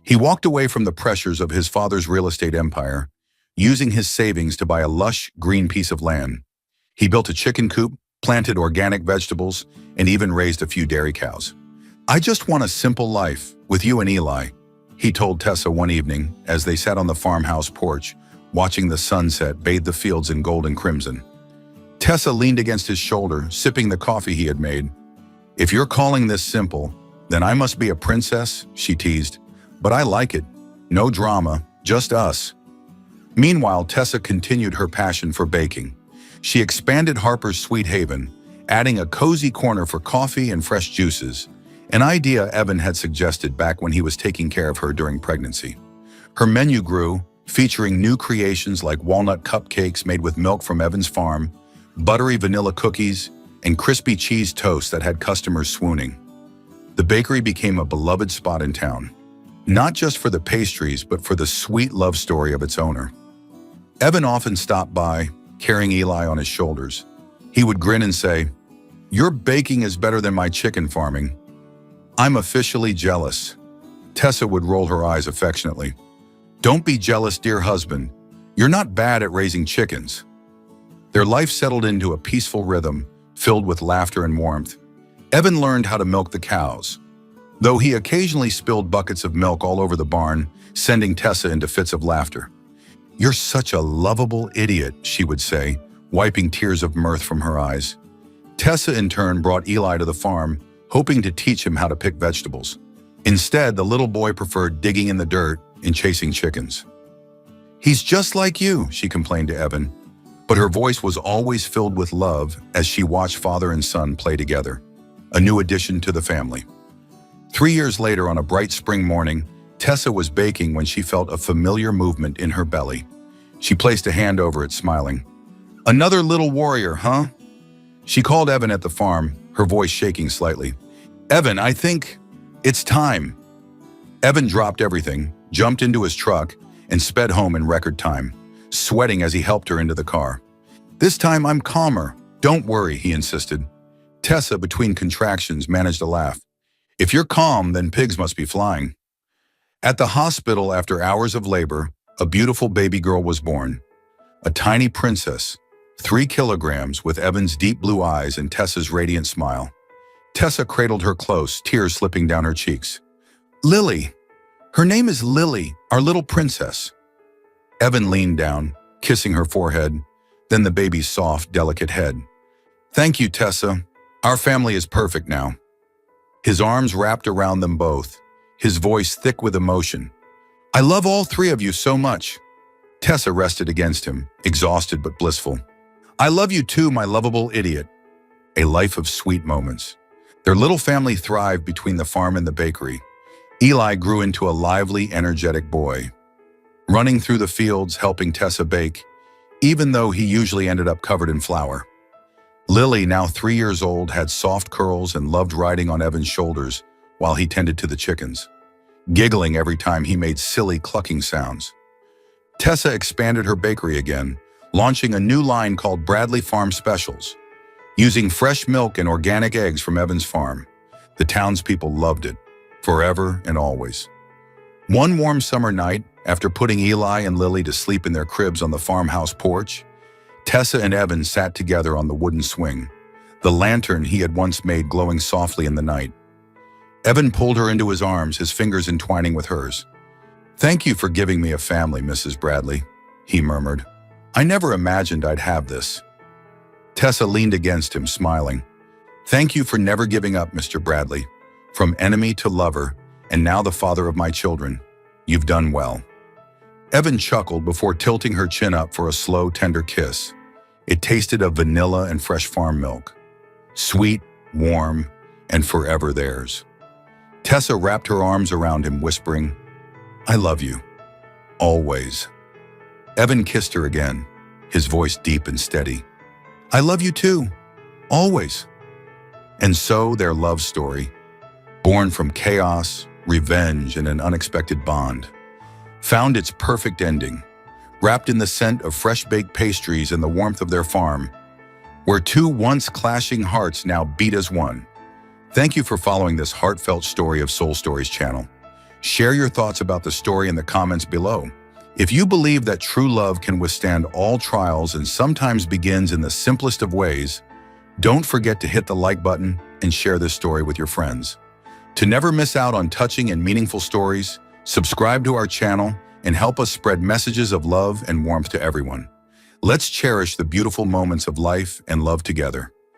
He walked away from the pressures of his father's real estate empire, using his savings to buy a lush, green piece of land. He built a chicken coop, planted organic vegetables, and even raised a few dairy cows. "I just want a simple life with you and Eli," he told Tessa one evening as they sat on the farmhouse porch, watching the sunset bathe the fields in gold and crimson. Tessa leaned against his shoulder, sipping the coffee he had made. "If you're calling this simple, then I must be a princess," she teased. "But I like it. No drama, just us." Meanwhile, Tessa continued her passion for baking. She expanded Harper's Sweet Haven, adding a cozy corner for coffee and fresh juices, an idea Evan had suggested back when he was taking care of her during pregnancy. Her menu grew, featuring new creations like walnut cupcakes made with milk from Evan's farm, buttery vanilla cookies, and crispy cheese toast that had customers swooning. The bakery became a beloved spot in town, not just for the pastries, but for the sweet love story of its owner. Evan often stopped by, carrying Eli on his shoulders. He would grin and say, "Your baking is better than my chicken farming. I'm officially jealous." Tessa would roll her eyes affectionately. "Don't be jealous, dear husband. You're not bad at raising chickens." Their life settled into a peaceful rhythm, filled with laughter and warmth. Evan learned how to milk the cows, though he occasionally spilled buckets of milk all over the barn, sending Tessa into fits of laughter. "You're such a lovable idiot," she would say, wiping tears of mirth from her eyes. Tessa, in turn, brought Eli to the farm, hoping to teach him how to pick vegetables. Instead, the little boy preferred digging in the dirt and chasing chickens. "He's just like you," she complained to Evan, but her voice was always filled with love as she watched father and son play together, a new addition to the family. 3 years later, on a bright spring morning, Tessa was baking when she felt a familiar movement in her belly. She placed a hand over it, smiling. "Another little warrior, huh?" She called Evan at the farm, her voice shaking slightly. "Evan, I think it's time." Evan dropped everything, jumped into his truck, and sped home in record time, sweating as he helped her into the car. "This time I'm calmer. Don't worry," he insisted. Tessa, between contractions, managed a laugh. "If you're calm, then pigs must be flying." At the hospital, after hours of labor, a beautiful baby girl was born. A tiny princess, 3 kilograms, with Evan's deep blue eyes and Tessa's radiant smile. Tessa cradled her close, tears slipping down her cheeks. Lily! Her name is Lily, our little princess. Evan leaned down, kissing her forehead, then the baby's soft, delicate head. Thank you, Tessa. Our family is perfect now. His arms wrapped around them both, his voice thick with emotion. I love all 3 of you so much. Tessa rested against him, exhausted but blissful. I love you too, my lovable idiot. A life of sweet moments. Their little family thrived between the farm and the bakery. Eli grew into a lively, energetic boy, running through the fields, helping Tessa bake, even though he usually ended up covered in flour. Lily, now 3 years old, had soft curls and loved riding on Evan's shoulders while he tended to the chickens, giggling every time he made silly clucking sounds. Tessa expanded her bakery again, launching a new line called Bradley Farm Specials. Using fresh milk and organic eggs from Evan's farm, the townspeople loved it, forever and always. One warm summer night, after putting Eli and Lily to sleep in their cribs on the farmhouse porch, Tessa and Evan sat together on the wooden swing, the lantern he had once made glowing softly in the night. Evan pulled her into his arms, his fingers entwining with hers. Thank you for giving me a family, Mrs. Bradley, he murmured. I never imagined I'd have this. Tessa leaned against him, smiling. Thank you for never giving up, Mr. Bradley. From enemy to lover, and now the father of my children. You've done well. Evan chuckled before tilting her chin up for a slow, tender kiss. It tasted of vanilla and fresh farm milk. Sweet, warm, and forever theirs. Tessa wrapped her arms around him, whispering, I love you. Always. Evan kissed her again, his voice deep and steady. I love you too. Always. And so their love story, born from chaos, revenge, and an unexpected bond, found its perfect ending, wrapped in the scent of fresh-baked pastries and the warmth of their farm, where 2 once clashing hearts now beat as one. Thank you for following this heartfelt story of Soul Stories channel. Share your thoughts about the story in the comments below. If you believe that true love can withstand all trials and sometimes begins in the simplest of ways, don't forget to hit the like button and share this story with your friends. To never miss out on touching and meaningful stories, subscribe to our channel and help us spread messages of love and warmth to everyone. Let's cherish the beautiful moments of life and love together.